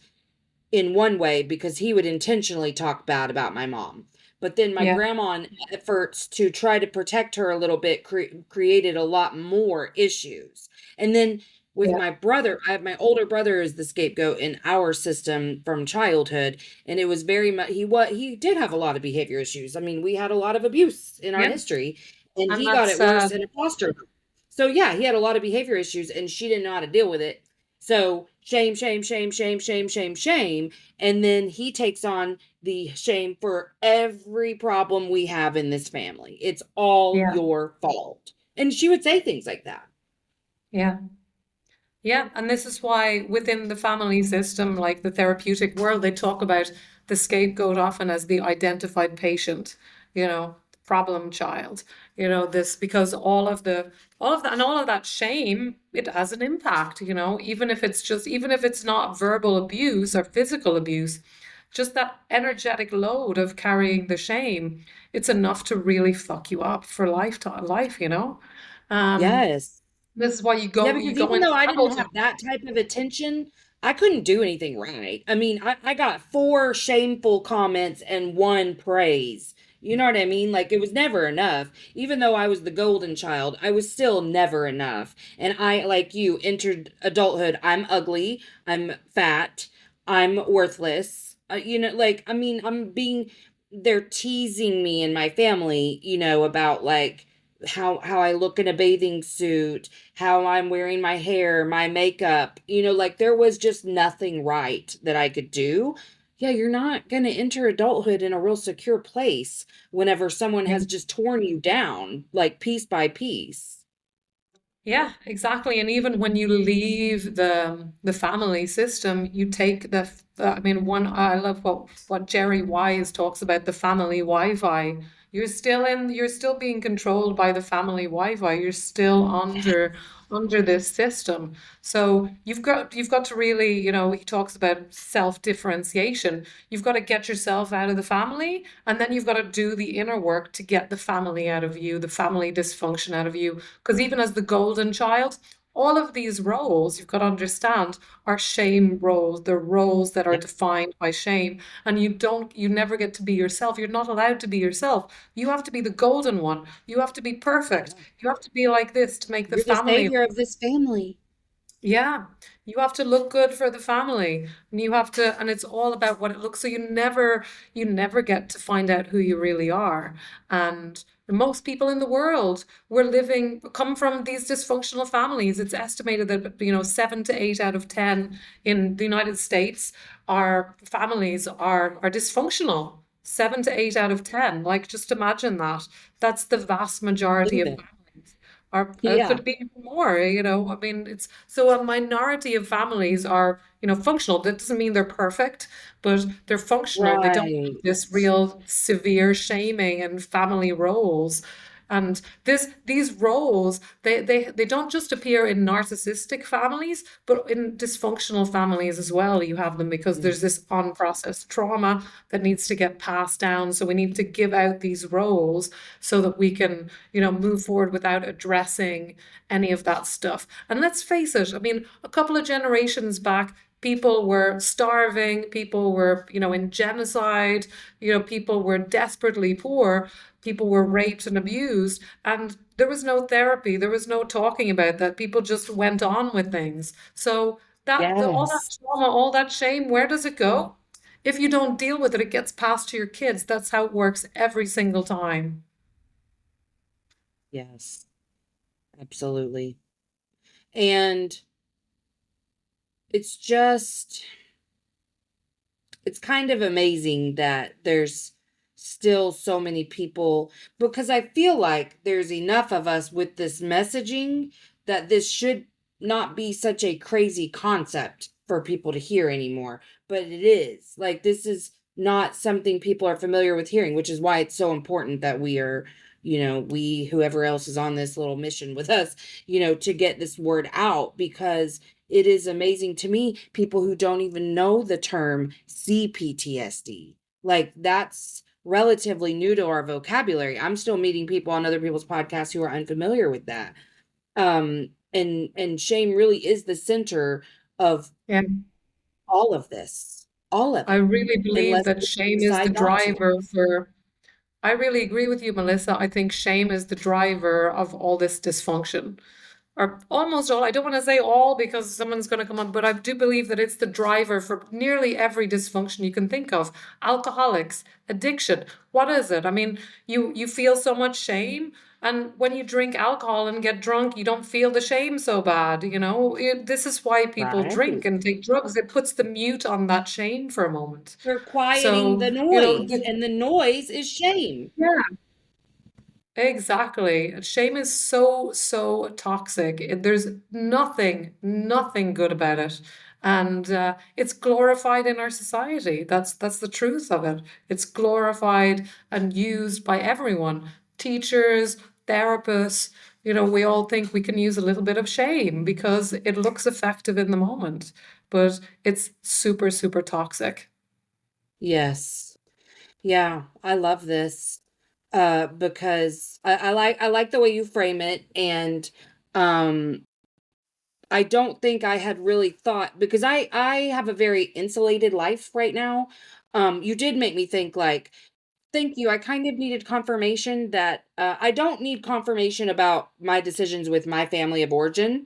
in one way because he would intentionally talk bad about my mom. But then my Yeah. grandma, in efforts to try to protect her a little bit, created a lot more issues. And then with Yeah. my brother, I have my older brother is the scapegoat in our system from childhood, and it was very much he did have a lot of behavior issues. I mean, we had a lot of abuse in our Yeah. history, and And he got that's it worse in a foster home. So yeah, he had a lot of behavior issues, and she didn't know how to deal with it. So shame, shame, shame, shame, shame, shame, shame, and then he takes on the shame for every problem we have in this family. It's all yeah. your fault. And she would say things like that. Yeah. Yeah, and this is why within the family system, like the therapeutic world, they talk about the scapegoat often as the identified patient, the problem child, this because all of that shame, it has an impact, even if it's not verbal abuse or physical abuse, just that energetic load of carrying the shame, it's enough to really fuck you up for life. Um, Yes. this is why Yeah, you because go even into though I didn't Hamilton. have that type of attention, I couldn't do anything right. I mean, I got 4 shameful comments and 1 praise. You know what I mean? Like it was never enough. Even though I was the golden child, I was still never enough. And I, like you, entered adulthood. I'm ugly. I'm fat. I'm worthless. Like, I mean, they're teasing me and my family, about like how I look in a bathing suit, how I'm wearing my hair, my makeup, like there was just nothing right that I could do. Yeah, you're not going to enter adulthood in a real secure place whenever someone has just torn you down, like piece by piece. Yeah, exactly. And even when you leave the family system, you take I mean, I love what Jerry Wise talks about, the family Wi-Fi. You're still being controlled by the family Wi-Fi. You're still under this system. So you've got to really, he talks about self-differentiation. You've got to get yourself out of the family, and then you've got to do the inner work to get the family out of you, the family dysfunction out of you. Because even as the golden child, all of these roles, you've got to understand, are shame roles. They're roles that are Yeah. defined by shame. And you never get to be yourself. You're not allowed to be yourself. You have to be the golden one. You have to be perfect. Yeah. You have to be like this to make the You're the family. savior of this family. Yeah, you have to look good for the family, and and it's all about what it looks. So you never get to find out who you really are. And most people in the world come from these dysfunctional families. It's estimated that, 7 to 8 out of 10 in the United States are dysfunctional. 7 to 8 out of 10. Like, just imagine that. That's the vast majority Believe of it. families. Or Yeah. could be more, I mean, it's so a minority of families are, functional. That doesn't mean they're perfect, but they're functional. They don't have Right. this real severe shaming and family roles. And these roles, they don't just appear in narcissistic families, but in dysfunctional families as well. You have them because Yeah. there's this unprocessed trauma that needs to get passed down. So we need to give out these roles so that we can, move forward without addressing any of that stuff. And let's face it, I mean, a couple of generations back, people were starving, people were, in genocide, people were desperately poor, people were raped and abused, and there was no therapy, there was no talking about that. People just went on with things. So all that Yes. trauma, all that shame, where does it go? If you don't deal with it, it gets passed to your kids. That's how it works every single time. Yes. Absolutely. And it's just it's kind of amazing that there's still so many people, because I feel like there's enough of us with this messaging that this should not be such a crazy concept for people to hear anymore. But it is. Like, this is not something people are familiar with hearing, which is why it's so important that we are, whoever else is on this little mission with us, to get this word out, because it is amazing to me, people who don't even know the term CPTSD. Like, that's relatively new to our vocabulary. I'm still meeting people on other people's podcasts who are unfamiliar with that. And shame really is the center of Yeah. all of this. All of I it. really believe Unless that it's shame is the decide not to. driver for I really agree with you, Melissa. I think shame is the driver of all this dysfunction. Or almost all. I don't want to say all because someone's going to come up, but I do believe that it's the driver for nearly every dysfunction you can think of. Alcoholics, addiction. What is it? I mean, you feel so much shame, and when you drink alcohol and get drunk, you don't feel the shame so bad. This is why people Right. drink and take drugs. It puts the mute on that shame for a moment. You're quieting So, the noise, and the noise is shame. yeah. Exactly. Shame is so, so toxic. There's nothing good about it. And it's glorified in our society. That's the truth of it. It's glorified and used by everyone. Teachers, therapists, we all think we can use a little bit of shame because it looks effective in the moment, but it's super, super toxic. Yes. Yeah, I love this. Because I like the way you frame it, and um I don't think I had really thought, because I have a very insulated life right now. You did make me think, like, thank you. I kind of needed confirmation that I don't need confirmation about my decisions with my family of origin.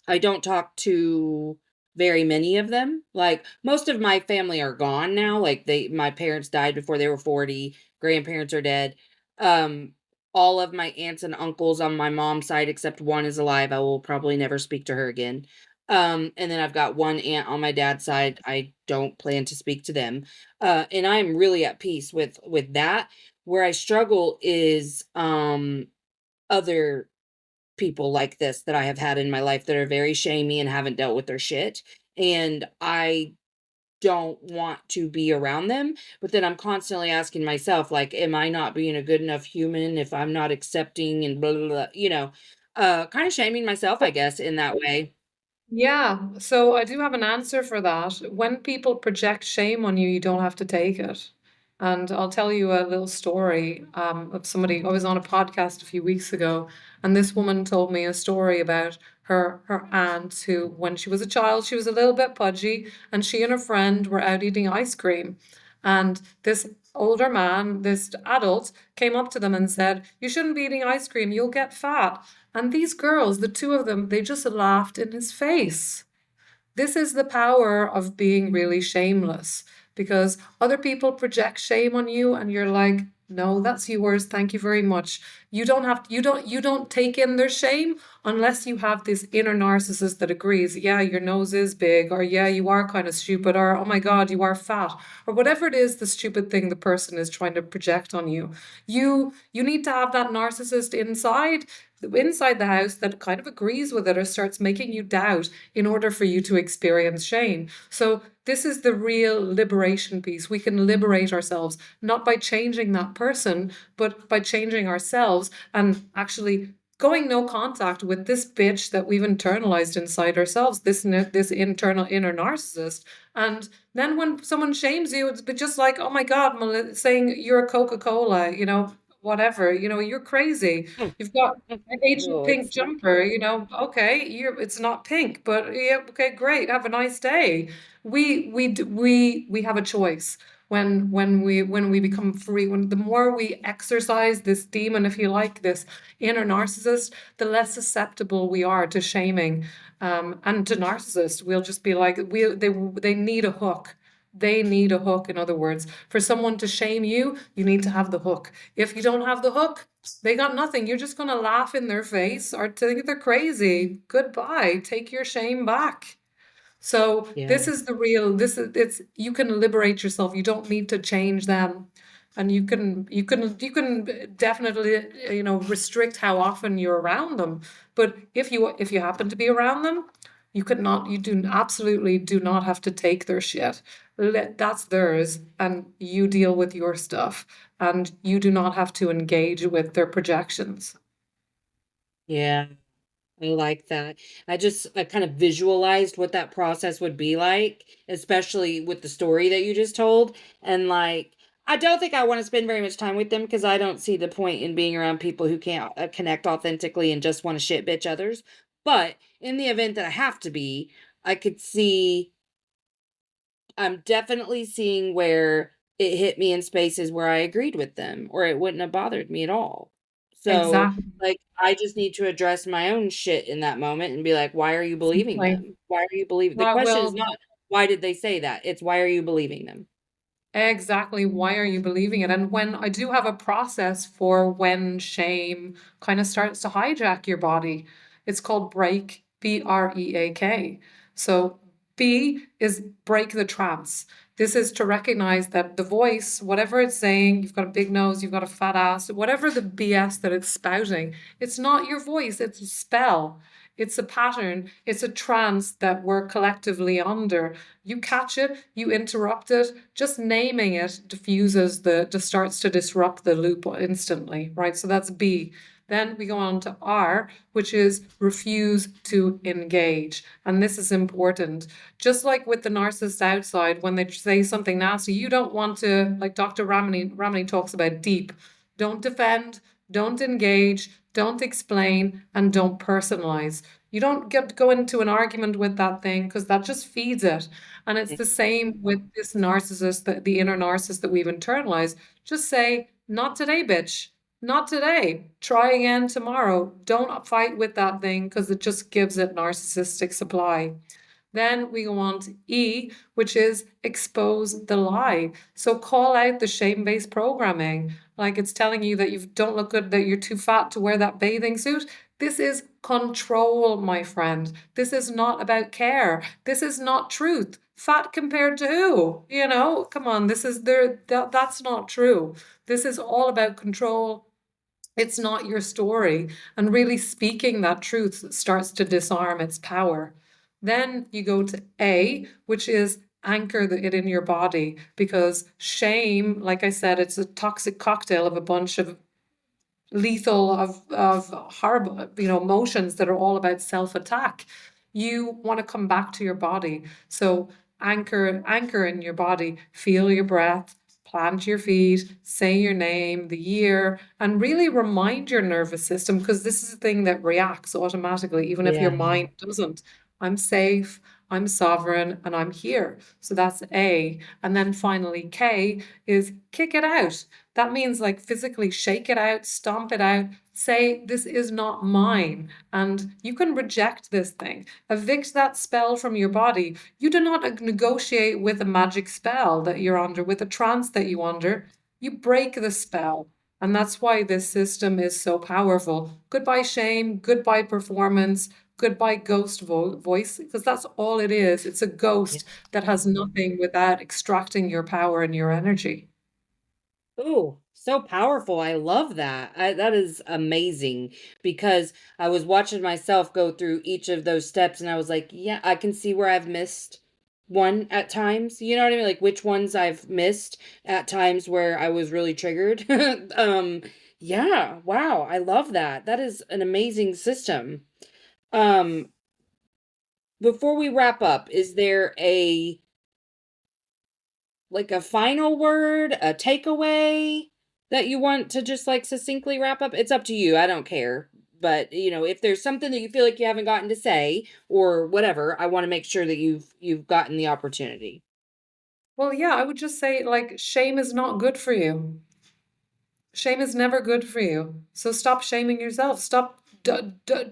I don't talk to very many of them. Like, most of my family are gone now. Like, my parents died before they were 40, grandparents are dead. Um all of my aunts and uncles on my mom's side except one is alive. I will probably never speak to her again. And then I've got one aunt on my dad's side. I don't plan to speak to them. And I'm really at peace with that. Where I struggle is other people like this that I have had in my life that are very shamey and haven't dealt with their shit. And I don't want to be around them. But then I'm constantly asking myself, like, am I not being a good enough human if I'm not accepting and blah, blah, blah, kind of shaming myself, I guess, in that way. Yeah, so I do have an answer for that. When people project shame on you, you don't have to take it. And I'll tell you a little story of somebody. I was on a podcast a few weeks ago, and this woman told me a story about her aunt who, when she was a child, she was a little bit pudgy, and she and her friend were out eating ice cream. And this older man, this adult, came up to them and said, "You shouldn't be eating ice cream, you'll get fat." And these girls, the two of them, they just laughed in his face. This is the power of being really shameless, because other people project shame on you and you're like, no, that's yours. Thank you very much. You don't take in their shame unless you have this inner narcissist that agrees, yeah, your nose is big, or yeah, you are kind of stupid, or oh my God, you are fat, or whatever it is, the stupid thing the person is trying to project on you. You need to have that narcissist inside the house that kind of agrees with it or starts making you doubt in order for you to experience shame. So this is the real liberation piece. We can liberate ourselves not by changing that person, but by changing ourselves and actually going no contact with this bitch that we've internalized inside ourselves, this internal inner narcissist. And then when someone shames you, it's just like, oh my God, saying you're a Coca-Cola, whatever, you're crazy. You've got an ancient Oh, pink it's jumper, okay, it's not pink, but yeah, okay, great. Have a nice day. We have a choice when we become free, when the more we exercise this demon, if you like, this inner narcissist, the less susceptible we are to shaming, and to narcissists. We'll just be like, they need a hook. They need a hook, in other words. For someone to shame you, you need to have the hook. If you don't have the hook, they got nothing. You're just going to laugh in their face or think they're crazy. Goodbye. Take your shame back. So yeah. this is the real, this is, it's, you can liberate yourself. You don't need to change them. And you can definitely, restrict how often you're around them. But if you happen to be around them, you do absolutely do not have to take their shit. That's theirs, and you deal with your stuff, and you do not have to engage with their projections. Yeah. I like that. I kind of visualized what that process would be like, especially with the story that you just told. And like, I don't think I want to spend very much time with them because I don't see the point in being around people who can't connect authentically and just want to shit bitch others. But in the event that I have to be, I could see, I'm definitely seeing where it hit me in spaces where I agreed with them, or it wouldn't have bothered me at all. So, Exactly. like, I just need to address my own shit in that moment and be like, why are you believing Simply. them? Why are you believing? The Well, question is well, not, why did they say that? It's, why are you believing them? exactly. Why are you believing it? And when I do have a process for when shame kind of starts to hijack your body, it's called break, BREAK. So B is break the trance. This is to recognize that the voice, whatever it's saying, you've got a big nose, you've got a fat ass, whatever the BS that it's spouting, it's not your voice, it's a spell. It's a pattern, it's a trance that we're collectively under. You catch it, you interrupt it, just naming it diffuses just starts to disrupt the loop instantly, right? So that's B. Then we go on to R, which is refuse to engage. And this is important. Just like with the narcissist outside, when they say something nasty, you don't want to, like Dr. Ramani talks about deep. Don't defend, don't engage, don't explain, and don't personalize. You don't get to go into an argument with that thing because that just feeds it. And it's the same with this narcissist, the inner narcissist that we've internalized. Just say, not today, bitch. Not today. Try again tomorrow. Don't fight with that thing because it just gives it narcissistic supply. Then we go on to E, which is expose the lie. So call out the shame-based programming. Like it's telling you that you don't look good, that you're too fat to wear that bathing suit. This is control, my friend. This is not about care. This is not truth. Fat compared to who? You know, come on, this is there. That's not true. This is all about control. It's not your story. And really speaking that truth starts to disarm its power. Then you go to A, which is anchor it in your body, because shame, like I said, it's a toxic cocktail of a bunch of lethal of horrible, emotions that are all about self-attack. You want to come back to your body. So anchor in your body, feel your breath, plant your feet, say your name, the year, and really remind your nervous system, because this is a thing that reacts automatically, even if your Yeah. mind doesn't. I'm safe, I'm sovereign, and I'm here. So that's A. And then finally, K is kick it out. That means like physically shake it out, stomp it out, say, this is not mine. And you can reject this thing, evict that spell from your body. You do not negotiate with a magic spell that you're under, with a trance that you're under. You break the spell. And that's why this system is so powerful. Goodbye shame, goodbye performance, goodbye ghost voice, because that's all it is. It's a ghost that has nothing without extracting your power and your energy. Ooh, so powerful. I love that. That is amazing because I was watching myself go through each of those steps and I was like, yeah, I can see where I've missed one at times. You know what I mean? Like which ones I've missed at times where I was really triggered. Yeah, wow. I love that. That is an amazing system. Um, Before we wrap up, is there a final word, a takeaway that you want to just like succinctly wrap up? It's up to you. I don't care. But, if there's something that you feel like you haven't gotten to say or whatever, I want to make sure that you've gotten the opportunity. Well, yeah, I would just say like shame is not good for you. Shame is never good for you. So stop shaming yourself. Stop,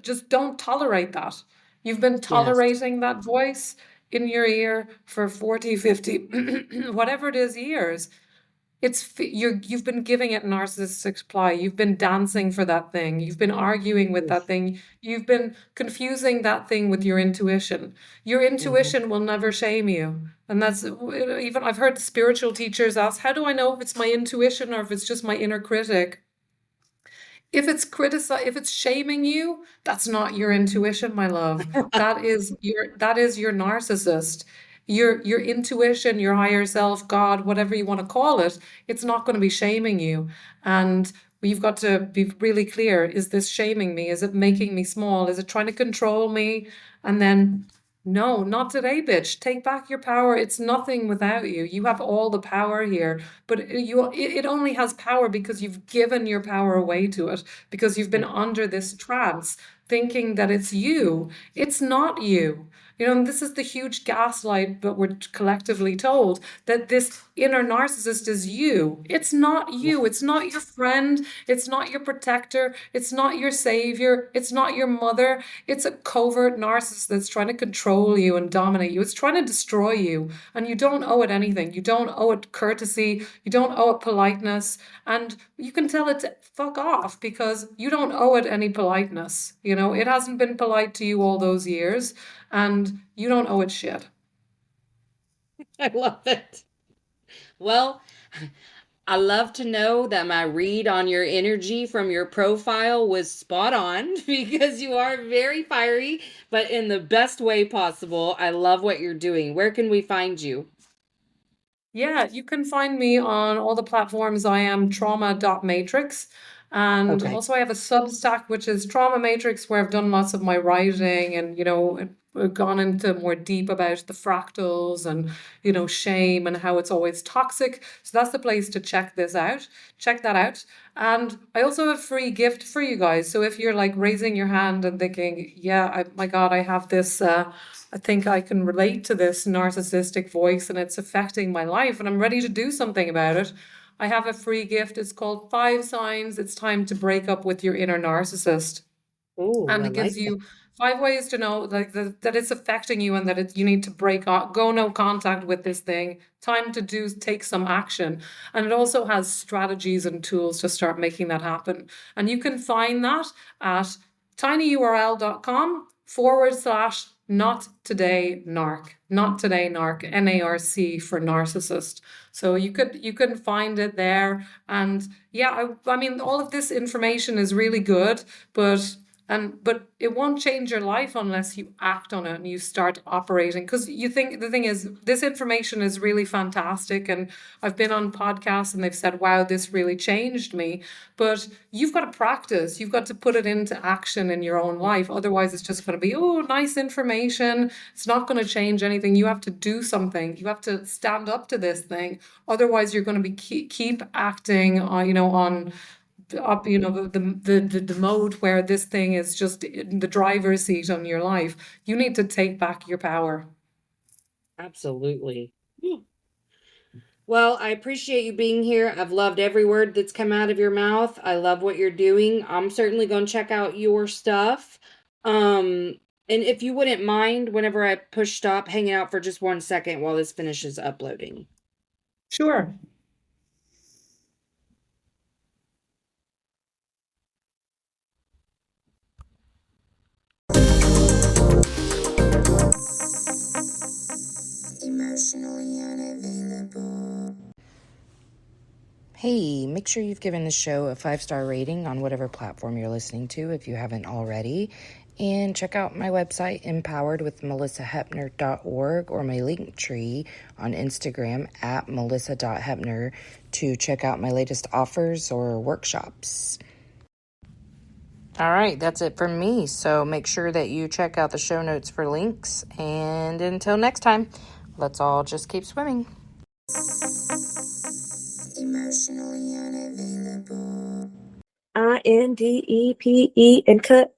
just don't tolerate that. You've been Yes. tolerating that voice in your ear for 40, 50, whatever it is, years. You've been giving it narcissistic supply. You've been dancing for that thing. You've been arguing with that Oof. thing. You've been confusing that thing with your intuition. Your Mhm. intuition will never shame you. And that's even I've heard spiritual teachers ask, how do I know if it's my intuition or if it's just my inner critic? If it's shaming you, that's not your intuition, my love. That is your narcissist. Your intuition, your higher self, God, whatever you want to call it, it's not going to be shaming you. And we've got to be really clear, is this shaming me? Is it making me small? Is it trying to control me? And then no, not today, bitch. Take back your power. It's nothing without you. You have all the power here, but it only has power because you've given your power away to it, because you've been Yeah. under this trance thinking that it's you. It's not you. You know, and this is the huge gaslight, but we're collectively told that this inner narcissist is you. It's not you. It's not your friend. It's not your protector. It's not your savior. It's not your mother. It's a covert narcissist that's trying to control you and dominate you. It's trying to destroy you. And you don't owe it anything. You don't owe it courtesy. You don't owe it politeness. And you can tell it to fuck off because you don't owe it any politeness. You know, it hasn't been polite to you all those years. And you don't owe it shit. I love it. Well, I love to know that my read on your energy from your profile was spot on because you are very fiery, but in the best way possible. I love what you're doing. Where can we find you? Yeah, you can find me on all the platforms. I am trauma.matrix. And Okay. also I have a Substack, which is Trauma Matrix, where I've done lots of my writing and, you know, gone into more deep about the fractals and, you know, shame and how it's always toxic. So that's the place to check this out. Check that out. And I also have a free gift for you guys. So if you're like raising your hand and thinking, yeah, my God, I have this, I think I can relate to this narcissistic voice and it's affecting my life and I'm ready to do something about it. I have a free gift. It's called 5 Signs It's Time to Break Up with Your Inner Narcissist. Oh, And I it gives like that. you 5 ways to know like that it's affecting you and that you need to break off, go no contact with this thing. Time to take some action. And it also has strategies and tools to start making that happen. And you can find that at tinyurl.com/not today narc, not today narc, NARC for narcissist. So you can find it there. And yeah, I mean, all of this information is really good, but it won't change your life unless you act on it and you start operating. Because you think the thing is, this information is really fantastic, and I've been on podcasts and they've said, "Wow, this really changed me." But you've got to practice. You've got to put it into action in your own life. Otherwise, it's just going to be, oh, nice information. It's not going to change anything. You have to do something. You have to stand up to this thing. Otherwise, you're going to be keep acting, you know, on up, you know, the mode where this thing is just in the driver's seat on your life. You need to take back your power. Absolutely. Well, I appreciate you being here. I've loved every word that's come out of your mouth. I love what you're doing. I'm certainly going to check out your stuff. And if you wouldn't mind, whenever I push stop, hanging out for just 1 second while this finishes uploading. Sure. Emotionally unavailable. Hey, make sure you've given the show a 5-star rating on whatever platform you're listening to if you haven't already. And check out my website, empoweredwithmelisahepner.org, or my link tree on Instagram at melissa.hepner to check out my latest offers or workshops. All right, that's it from me. So make sure that you check out the show notes for links. And until next time, let's all just keep swimming. Emotionally unavailable. INDEPE and cut.